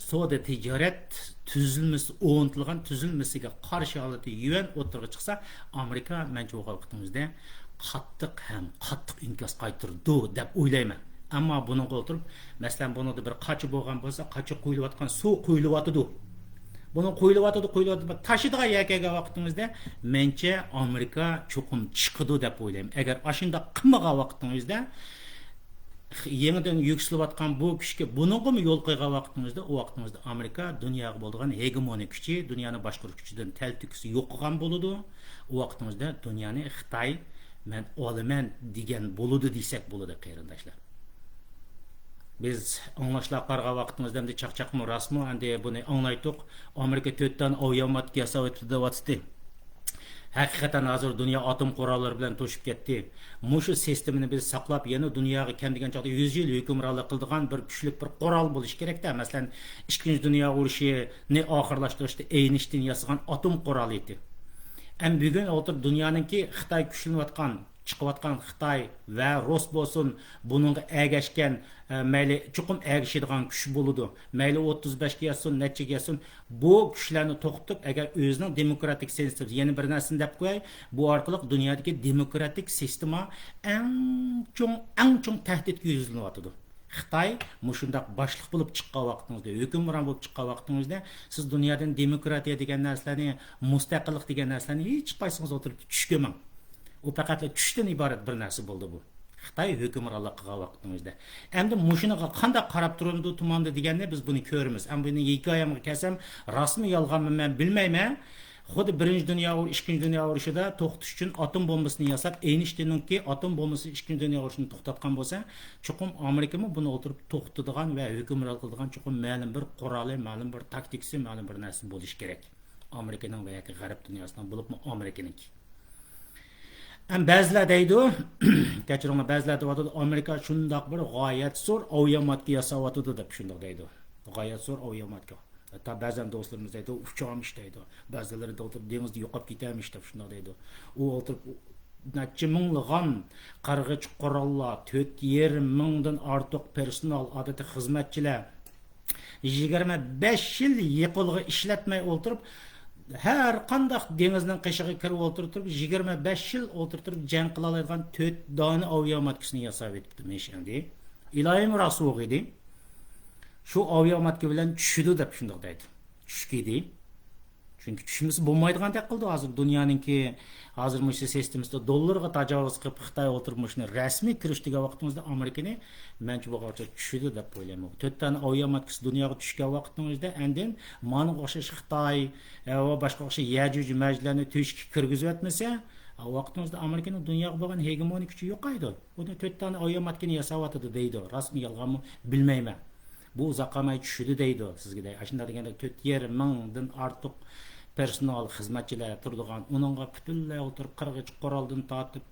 savdo tijorat tuzilmasi o'rnatilgan tuzilmasiga qarshi oladi yuan o'tirg'i chiqsa, Amerika menchi bo'lgan vaqtingizda qattiq inkos qaytirdi deb o'ylayman. Ammo buni o'tirib, masalan, buni bir qachi bo'lgan bo'lsa, qachi qo'yilayotgan suv qo'yilayotdi. Buni qo'yilayotdi. Tashidigan yakaga vaqtingizda mencha Amerika cho'qim chiqdi deb o'ylayman. Agar ashunda qilmagan vaqtingizda yeniden yükselivatkan bu kişiye bununla mı yol koygan vaqtingizda, o vaqtingizda Amerika dunyoga bo'lgan hegemonik kuchi, dunyoni boshqaruv kuchidan taltiksi yo'q qilgan bo'ladi. O vaqtingizda dunyoni Xitoy men olaman degan bo'ladi desak bo'ladi, qarindoshlar. Biz anglashlarga vaqtimizda endi chaqchaqmi rasmi endi buni anglaydik. Amerika 4 tane avtomat yasab o'tdi. Hakikaten hazır dünya atom qurolları bilan to'shib ketdi. Mushu sistemini biz saqlab, yana dunyoga kam degan chaqda 100 yil hukmronlik qildigan bir kuchli bir qurol bo'lish kerak-da. Masalan, 2-Dünya urushini oxirlashtirishda Einstein yasagan atom quroli edi. Hem bugün oturup dünyanınki Xitoy kuchlanayotgan, chiqayotgan Xitoy va Rus bo'lsin, buningga ergashgan mayli chuqum ergashadigan kuch bo'ladi. Mayli 35 ga yetsin, necha ga yetsin, bu kuchlarni to'xtatib, agar o'zining demokratik sistemi yana bir narsani deb qo'yay, bu orqali dunyodagi demokratik sistema eng chong tahdidga yuzlanyotdi. Xitoy mushundaq boshliq bo'lib chiqqan vaqtingizda, hukmron bo'lib chiqqan vaqtingizda siz dunyodan demokratiya degan narsalarni, mustaqillik degan narsalarni hech qaysingiz o'tirib tushunmang. U faqat tushdan iborat bir narsa bo'ldi bu. Xitoy hukmronlik qilgan vaqtingizda. Endi mushuniga qanday qarab turindi tumanda deganni biz buni ko'ramiz. Ham buni hikoyamga kelsam, rasmiy yolg'onmi men bilmayman. Xuddi 1-Dünya urushi, 2-Dünya urushida to'xtatish uchun atom bombasini yasab, Einstein'ninki atom bombasi 2-Dünya urushini to'xtatgan bo'lsa, chuqum Amerikami buni o'tirib to'xtatadigan va hukmronlik qiladigan chuqum ma'lum bir quroli, ma'lum bir taktikasi, ma'lum bir narsa bo'lishi kerak. Amerikaning va yoki g'arb dunyosidan bo'libmi Amerikaninki. Hem ba'zilar deydi, kechiringlar, ba'zilar deydi, Amerika shundoq bir g'oyat zo'r avtomatga yasayotdi deb shundoq deydi. G'oyat zo'r avtomatga. Hatta ba'zan do'stlarimiz deydi, uçağımış deydi. Ba'zilari da o'tirib dengizda yo'qolib ketamish deb shundoq deydi. U o'tirib necha minglagan qarg'ich qurollar, 4,5 mingdan ortiq personal, odatda xizmatchilar 25 yil yiqilg'i ishlatmay o'tirib her qandaq dengizning qishig'iga kirib o'tirib 25 yil o'tirib jang qila oladigan 4 dona avtomatkasini yasab etibdi meshandi. Ilohim rasul edi. Şu avtomatka bilan tushdi deb shundoq deydi. Tushkidi. Chunki tushimiz bo'lmaydigan deb qildi hozir dunyoninki hozir mush sistemasida dollarga tajovuz qilib Xitoy o'tirmoqni rasmiy kirish degan vaqtimizda Amerikani menchi bo'g'acha tushdi deb o'ylayman. 4 tane avtomatkasi dunyoga tushgan vaqtimizda endin mana o'xshash Xitoy va boshqa o'xshash Yajuj majlarni to'shga kirgizib o'tmasa, vaqtimizda Amerikaning dunyoga bo'lgan hegemonik kuchi yo'q edi. Buni 4 tane avtomatkani yasayotdi deydi. Rasmiy yolg'onmi bilmayman. Bu uzoqamay tushdi deydi sizga dey. Ashunda deganda 4,5 mingdan ortiq personal xizmatchilar turadigan, uningga butunlay o'tirib qirg'ich quroldan tortib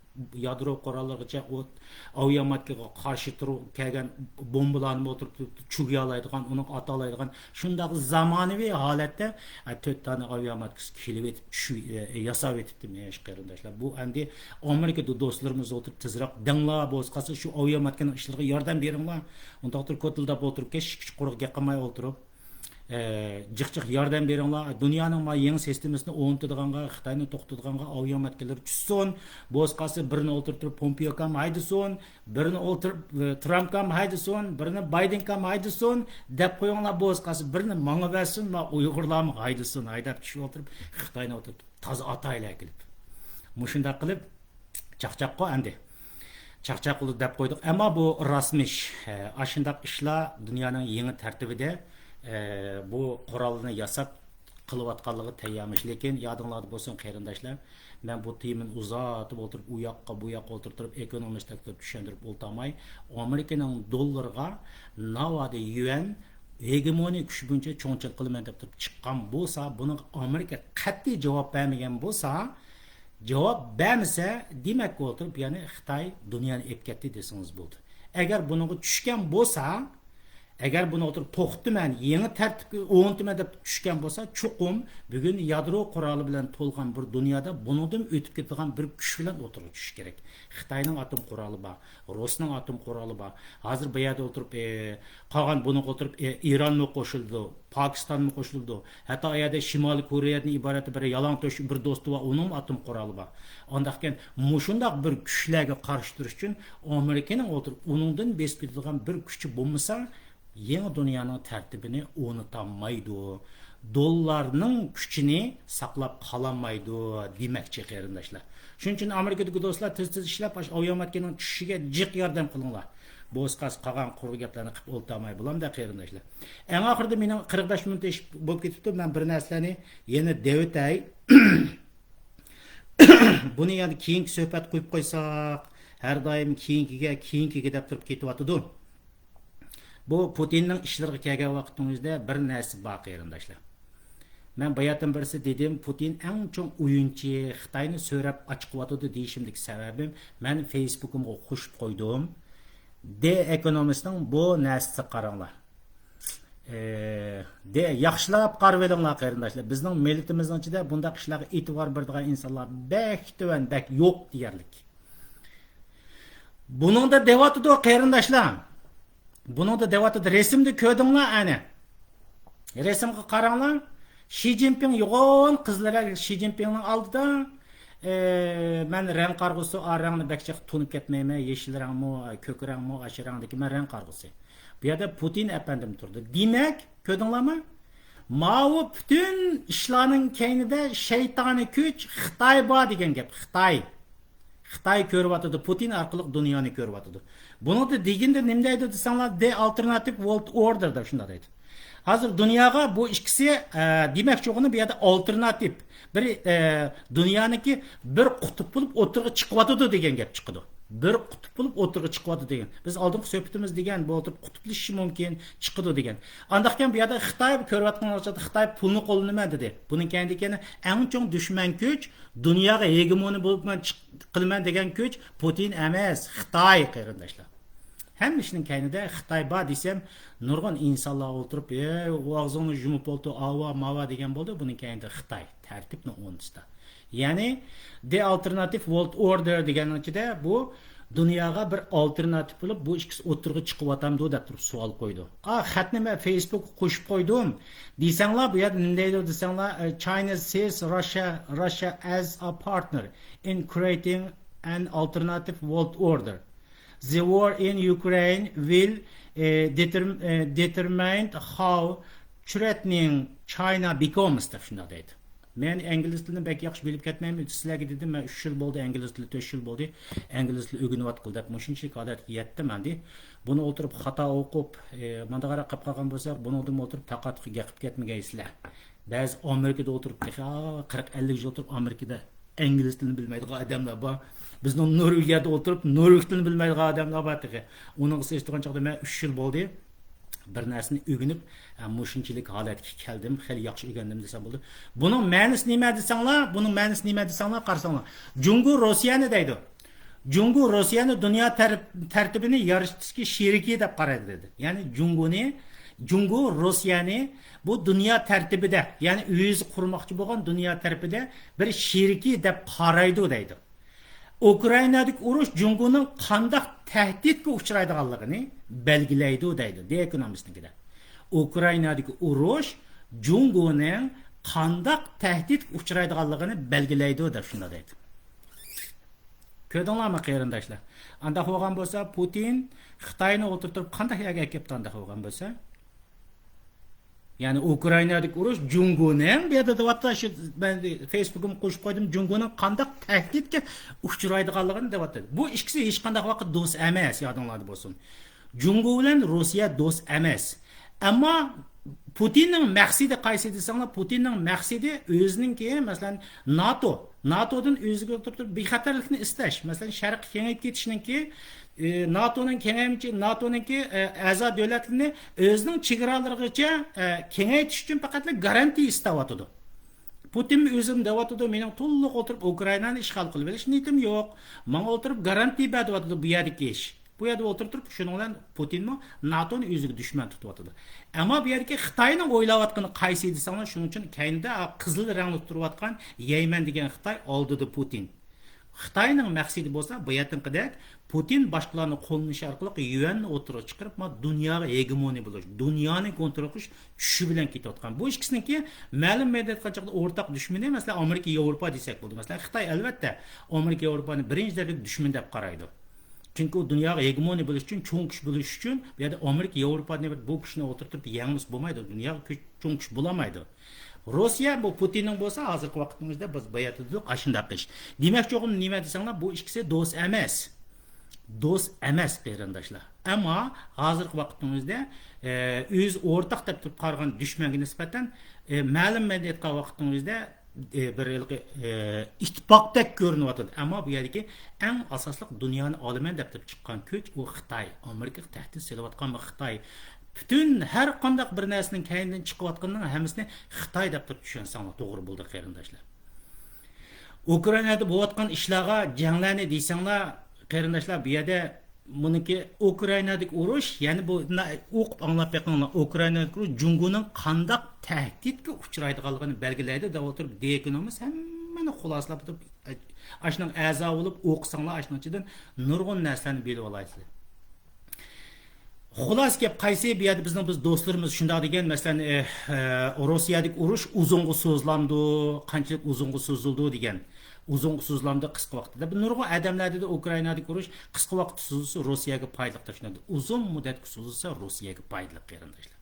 yadro qurollargacha avtomatga qarshi turib kelgan bombalarni o'tirib chugiy oladigan, uning ota oladigan shunday zamonaviy holatda 4 tane avtomatkasi kelib etib yasab etibdi mesh qarindoshlar. Bu endi Amerikada do'stlarimiz o'tirib tezroq danglar bo'lsa shu avtomatkaning ishlariga yordam beringlar. Unda o'tirib ko'tildab o'tirib kesh quruqga qilmay o'tirib jiq yordam beringlar. Dunyoning ma yangi sistemasini o'rnatadiganga, Xitoyni to'xtatadiganga avtomatkalar tushsin. Boshqasi birini o'tirib Pompeo ham haydasin, birini o'tirib Trump ham haydasin, birini Biden ham haydasin deb qo'yinglar. Boshqasi birini menga bersin, va Uyg'urlarni haydasin, haydab tushib o'tirib Xitoyni o'tirib toza ataylar qilib. Mushunda qilib chaqchaqqa endi chaqchaq qilib deb qo'ydik. Ammo bu rasmiy ashundaq ishlar dunyoning yangi tartibida bu qurolni yasab qilayotganligi tayyormish. Lekin yodinglarda bo'lsin qarindoshlar, men bu temani uzatib o'tirib u yoqqa bu yoqqa o'tirib ekonomistlarga tushuntirib o'ltamay, Amerikaning dollarga navodi yuan hegemonik kuch bo'yicha cho'nchil qilaman deb chiqqan bo'lsa, buni Amerika qat'iy javob bermagan bo'lsa, javob bermasa, demak o'tirib, ya'ni Xitoy dunyoni ep ketdi desangiz bo'ldi. Agar bunga tushgan bo'lsa, agar buni o'tirib to'xtaman, yangi tartibga o'rnataman deb tushgan bo'lsa, chuqum bugun yadro quroli bilan to'lgan bir dunyoda bundan o'tib ketadigan bir kuch bilan o'tirib tushish kerak. Xitoyning atom quroli bor, Rossiyaning atom quroli bor. Hozir bu yerda o'tirib qolgan buni o'tirib Eronmi qo'shildi, Pokistonmi qo'shildi. Hatto u yerda Shimoliy Koreyadan iborat bir yalangtosh bir do'sti va uning atom quroli bor. Ondaqken mushundaq bir kuchlarga qarshi turish uchun Amerikaning o'tirib uningdan besib ketadigan bir kuchi bo'lmasa, yangi dunyoning tartibini o'rnatamaydi. Dollarning kuchini saqlab qolamaydi demoqchi qarindoshlar. Shuning uchun Amerikadagi do'stlar tez-tez ishlab, Oyamatkening tushishiga jiq yordam qilinglar. Bo'sqas qolgan qurg'i gaplarni qilib o'ltamay bo'lamda qarindoshlar. Eng oxirida mening 45 minut ish bo'lib ketibdi. Men bir narsalarni yana devitay. Buni yani keyingi suhbat qo'yib qo'ysak, har doim keyingiga deb turib ketyapti. Bu Putinning ishlariga kelgan vaqtingizda bir narsa bor qarindoshlar. Men bayatdan birisi dedim, Putin eng chong o'yinchi, Xitoyni so'rab ochiqyotdi deyishimlik sababim, men Facebook'imga qo'shib qo'ydim. The Economist'ning bu narsasi qaranglar. De yaxshilab qarab olinglar qarindoshlar. Bizning millatimizning ichida bunday ishlarga e'tibor beradigan insonlar bek tuvan bek yo'q deyarlik. Buningda devatdi qarindoshlar. Buningda devatdi resimni ko'rdinglar ana. Resimga qaranglar. Xi Jinping yo'g'on qizlar Xi Jinpingning oldida men rang qarg'usi rangni bakchiq tunib ketmayman, yeshil rangmi, ko'k rangmi, ochiq rangdagi men rang qarg'usi. Bu yerda Putin efendim turdi. Demak, ko'rdinglarmi? Mao bütün ishlarning keynida shaytoniy kuch Xitoy bor degan gap. Xitoy ko'ryapti, Putin orqali dunyoni ko'ryapti. Buni da deganda nima deydi desanglar, the alternative world order deb shunday deydi. Hozir dunyoga bu ikkisi demoqchi o'g'ini bu yerda alternativ bir dunyoniki bir qutb bo'lib o'tirib chiqyapti degan gap chiqdi. Bir qutb bo'lib o'tirib chiqyapti degan. Biz oldingi suhbatimiz degan bu o'tirib qutblashishi mumkin chiqdi degan. Andaqkan bu yerda Xitoy ko'ryapgan bo'lsa, Xitoy pulni qo'llanma dedi. Buning kendikini eng chong dushman kuch, dunyoga hegemoni bo'lib qilman degan kuch Putin emas, Xitoy qarindoshlar. Hem işinin kendinde Xitoy bor desem, nurg'un insonlar o'tirib, og'zini yumib oldi, ava mava degan bo'ldi. Buning kendinde Xitoy tartibni o'rnatdi. Ya'ni the alternative world order deganning ichida bu dunyoga bir alternativ bo'lib, bu ikkisi o'tirg'i chiqyapti deb turib savol qo'ydi. Xatni men Facebook qo'shib qo'ydim. Desanglar, bu yerda nima deydi desanglar, China sees Russia as a partner in creating an alternative world order. The war in Ukraine will determine how threatening China becomes deb shunday deydi. Men ingliz tilini bek yaxshi bilib ketmayman. Sizlarga dedim, men 3 yil bo'ldi ingliz tili, 4 yil bo'ldi ingliz tili o'rganyapti deb. Shunchalik odatga yetdim endi. Buni o'tirib xato o'qib, menda qarab qolib qolgan bo'lsa, buni o'tirib taqat gapib ketmagaysizlar. Ba'zi Amerikada o'tirib, 40-50 yil o'tirib Amerikada ingliz tilini bilmaydigan odamlar bor. Bizning Norvegiyada o'tirib Norvegiya tilini bilmaydigan odamlar bor. Uning eshitgan chaqda men 3 yil bo'ldi. Bir narsani o'rganib, shunchalik holatga keldim, xeyli yaxshi o'rgandim desam bo'ldi. Buning ma'nosi nima desanglar, qarasanglar. Jungo Rossiyani deydi. Jungo Rossiyani dunyo tartibini yaratishga sheriki deb qaraydi dedi. Ya'ni Jungo Rossiyani bu dunyo tartibida, ya'ni o'zi qurmoqchi bo'lgan dunyo tartibida bir sheriki deb qaraydi deydi. Ukraynadagi urush Jungoning qanday tahdidga uchraydiganligini belgilaydi deydi The Economist'nikida. Ukraynadagi urush Jungoning qanday tahdidga uchraydiganligini belgilaydi deb shunday deydi. Ko'rdinglarmi qarindoshlar? Anda bo'lgan bo'lsa, Putin Xitoyni o'tirtirib qanday yerga kelibdi anda bo'lgan bo'lsa? Yani Ukraynadagi urush Jungoning bu yerda deyapti, shu men Facebook'imga qo'shib qo'ydim, Jungoning qanday tahdidga uchraydiganligini deyapti. Bu ikkisi hech qanday vaqt do'st emas, yodinglarda bo'lsin. Jungo bilan Rossiya do'st emas. Ammo Putinning maqsadi qaysi desanglar, Putinning maqsadi o'zininki, masalan, NATOdan o'ziga turib bexatarlikni istash. Masalan, Sharq kengayib ketishningki, NATO'ningki a'zo davlatlarini o'zining chegaralarigacha kengaytirish uchun faqat garantiya istavotdi. Putin o'zim deyotdi, mening to'liq o'tirib Ukrainani ishg'ol qilib berish niyatim yo'q. Menga o'tirib garantiya berdi bu yerdagi ish. Bu yerda o'tirib turib, shuning bilan Putinmi NATO'ni o'ziga dushman tutyapti. Ammo bu yerdagi Xitoyning o'ylayotgani qaysi desanglar, shuning uchun keyinda qizil rangli turayotgan Yayman degan Xitoy oldida Putin. Xitoyning maqsadi bo'lsa, bu yerdan Putin boshqalarni qo'llanish orqali yuanni o'tirib chiqarib, dunyoga hegemoniya bo'lish, dunyoni kontrol qilish tushi bilan ketayotgan. Bu ikkisiniki ma'lum qanchalik o'rtaq dushmani, masalan, Amerika, Yevropa desak bo'ladi. Masalan, Xitoy albatta Amerika, Yevropani birinchi darajadagi dushman deb qaraydi. Chunki u dunyoga hegemoniya bo'lish uchun, cho'ng kuch bo'lish uchun, bu yerda Amerika, Yevropani bu kuchni o'tirtirib yengmas bo'lmaydi, dunyoga cho'ng kuch bo'lamaydi. Rossiya bu Putinning bo'lsa, hozirgi vaqtimizda biz bu yerda ashundaq ish. Demakchi o'g'lim nima desanglar, bu ikkisi do'st emas. Do'st emas qarindoshlar. Ammo hozirgi vaqtimizda o'z o'rtaq deb turib qargan dushmanga nisbatan ma'lum muddatga vaqtimizda bir ittifoqdek ko'rinyapti. Ammo bu yerdagi eng asosli dunyoni olaman deb chiqqan kuch u Xitoy. Amerika tahdid solayotgan Xitoy. Bütün her qandaq bir narsaning kaynidan chiqayotganning hammasini Xitoy deb turib tushunsangiz to'g'ri bo'ldi qarindoshlar. Ukrainada bo'layotgan ishlarga janglarni deysanglar, qarindoshlar, bu yerda buniki Ukrainadagi urush, ya'ni bu o'qib anglab beqinglar, Ukrainadagi urush Jungoning qandaq tahdidga uchraydiganligini belgilaydi deb o'tirib, ekonomist hammani xulosalab turib, ashning a'zo bo'lib o'qisanglar, ashning ichidan nurg'un narsalarni bilib olasizlar. Xulos gap qaysi bu yerda biz do'stlarimiz shunday degan, masalan, Rossiyadagi urush uzunga so'zlandi, qanchalik uzunga so'zildi degan. Uzun so'zlandi qisqa vaqtda. Bu nurg'un odamlarda Ukrainadagi urush qisqa vaqt so'zilsa Rossiyaga foydali tashlanadi. Uzun muddatga so'zilsa Rossiyaga foydali qarindoshlar.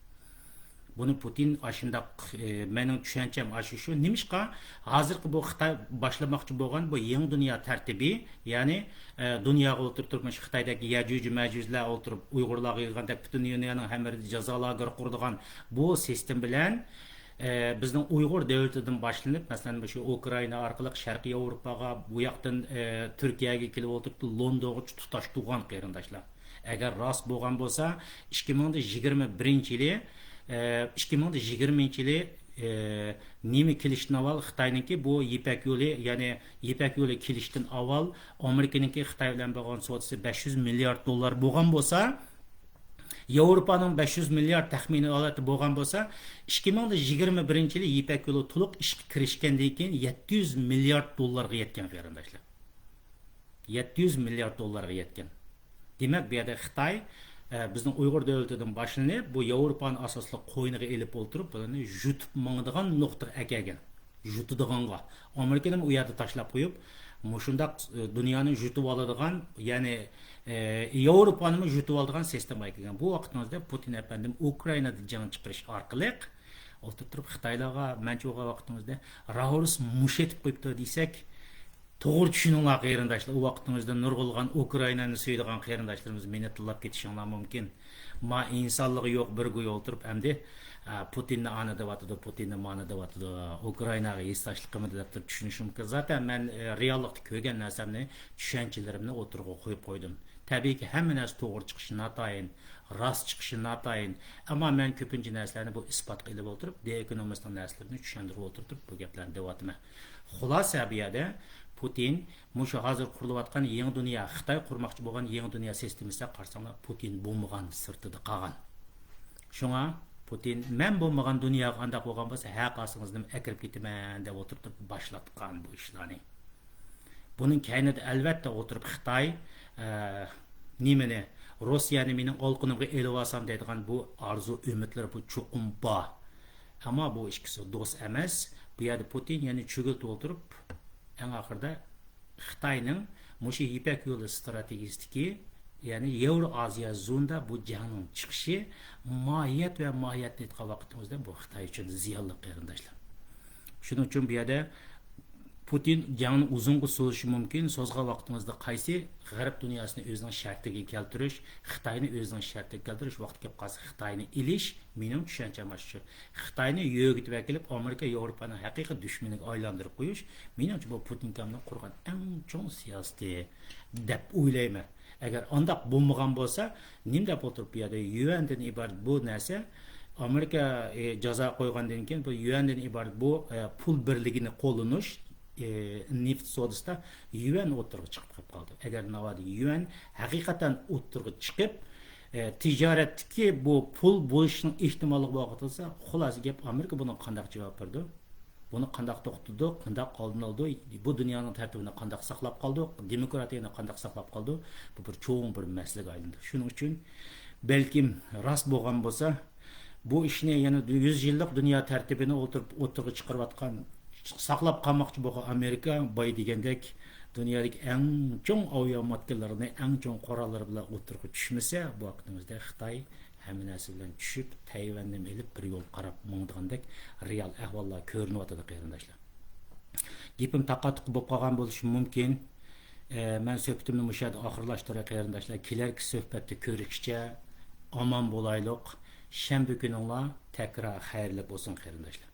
Buni Putin ashundaq mening tushuncham shu. Nimishqa hozirgi bu Xitoy boshlamoqchi bo'lgan bu yangi dunyo tartibi, ya'ni dunyoga o'tirib turmuş Xitoydagi Yajuj Majujlar o'tirib Uyg'urlarga yig'ganda butun dunyoning hammasida jazolarga qurdigan bu sistem bilan bizning Uyg'ur davlatidan boshlanib, masalan, shu Ukraina orqali Sharqiy Yevropaga, bu yoqdan Turkiyaga kelib o'tirib Londonga tutash turgan qarindoshlar. Agar rost bo'lgan bo'lsa, 2021-yili 2020-yili nima kelishdan avval Xitoyningki bu Ipak yo'li, ya'ni Ipak yo'li kelishdan avval Amerikaningki Xitoy bilan bo'lgan savdosi 500 milliard dollar bo'lgan bo'lsa, Yevropaning 500 milliard taxminiy olati bo'lgan bo'lsa, 2021-yili Ipak yo'li to'liq ishga kirishgandan keyin 700 milliard dollarga yetgan qarindoshlar. 700 milliard dollarga yetgan. Demak, bu yerda Xitoy bizning Uyg'ur davlatidan boshlanib, bu Yevropani asosli qo'yniga elib o'tirib, buni yutib mangdigan nuqtaga akagan. Yutidiganga. Amerikani u yerda tashlab qo'yib, mushundaq dunyoni yutib oladigan, ya'ni Yevropani yutib oladigan sistemaga kelgan. Bu vaqtimizda Putin efendim Ukrainada jang chiqarish orqali o'tirib Xitoylarga manchuga vaqtimizda Raurus mushetib qo'yibdi desak, to'g'ri tushuninglar qarindoshlar. U vaqtimizda nurg'ulgan Ukrainani suydigan qarindoshlarimiz meni tillab ketishinglar mumkin. Ma insonligi yo'q bir go'y o'tirib hamda Putinni ana deyotdi, Putinni mana deyotdi, Ukrainaga hissashlik qilmadi deb tushunishim mumkin. Zaten men reallikda ko'rgan narsamni, tushunchalarimni o'tirg'a qo'yib qo'ydim. Tabiiyki hamma narsa to'g'ri chiqishi notayin, rost chiqishi notayin. Ammo men ko'pincha narsalarni bu isbot qilib o'tirib, ekonomistning narsalarni tushuntirib o'tirib bu gaplarni deyapman. Xulosa bu yerda Putin mushu hozir qurilayotgan yangi dunyo, Xitoy qurmoqchi bo'lgan yangi dunyo sistemasiga qarasanglar, Putin bo'lmagan sirtida qolgan. Shunga Putin men bo'lmagan dunyoga qanday bo'lgan bo'lsa, haqosingizni akirib ketaman deb o'tirib boshlatgan bu ishlarni. Buning kaynida albatta o'tirib Xitoy nimani Rossiyani mening olqinimga elib olsam deydigan bu arzu umidlar bu cho'qim bor. Ammo bu ikkisi do'st emas. Bu yerda Putin yana cho'g'ilib o'tirib eng oxirida Xitoyning mushu Ipak yo'li strategiyasiki, ya'ni Yevroaziya zonda bu jangning chiqishi mohiyat va mohiyatni aytgan vaqtimizda bu Xitoy uchun ziyonli qarindoshlar. Shuning uchun bu yerda Putin jangni uzunga so'zishi mumkin. So'zga vaqtimizda qaysi g'arb dunyosini o'zining shartiga keltirish, Xitoyni o'zining shartiga keltirish vaqti kelib qolsa, Xitoyni ilish mening tushuncham shu. Xitoyni yo'g'itib kelib Amerika, Yevropani haqiqiy dushmaniga aylantirib qo'yish menimcha bu Putin kamdan qurgan eng chong siyosati deb o'ylayman. Agar undaq bo'lmagan bo'lsa, nim deb o'tirib bu yerda yuandan iborat bu narsa Amerika jazo qo'ygandan keyin bu yuandan iborat bu pul birligini qo'llanish neft sodasida yuan o'tirg'i chiqib qoldi. Agar navodi yuan haqiqatan o'tirg'i chiqib tijoratdagi bu pul bo'lishning ehtimoli bo'lsa, xulosa gap Amerika buni qanday javob berdi? Buni qanday to'xtadi, qanday oldin oldi, bu dunyoning tartibini qanday saqlab qoldi, demokratiyani qanday saqlab qoldi, bu bir cho'ng bir masalaga aylandi. Shuning uchun balkim rost bo'lgan bo'lsa, bu ishni yana 100 yillik dunyo tartibini o'tirg'i chiqarayotgan, saqlab qolmoqchi bo'lgan Amerika boy degandek dunyodagi eng cho'ng aviamodellarni, eng cho'ng qurollari bilan o'tirg'i tushmasa, bu vaqtimizda Xitoy hamma narsa bilan tushib, Tayvanni elib bir yo'l qarab mo'ngdigandek real ahvollar ko'rinyotadi qarindoshlar. Gapim taqatiq bo'lib qolgan bo'lishi mumkin. Men suhbatimni mushu yerda oxirlashtiray qarindoshlar. Kelarki suhbatda ko'rishcha omon bo'laylik. Shanba kuninglar takrar xayrli bo'lsin qarindoshlar.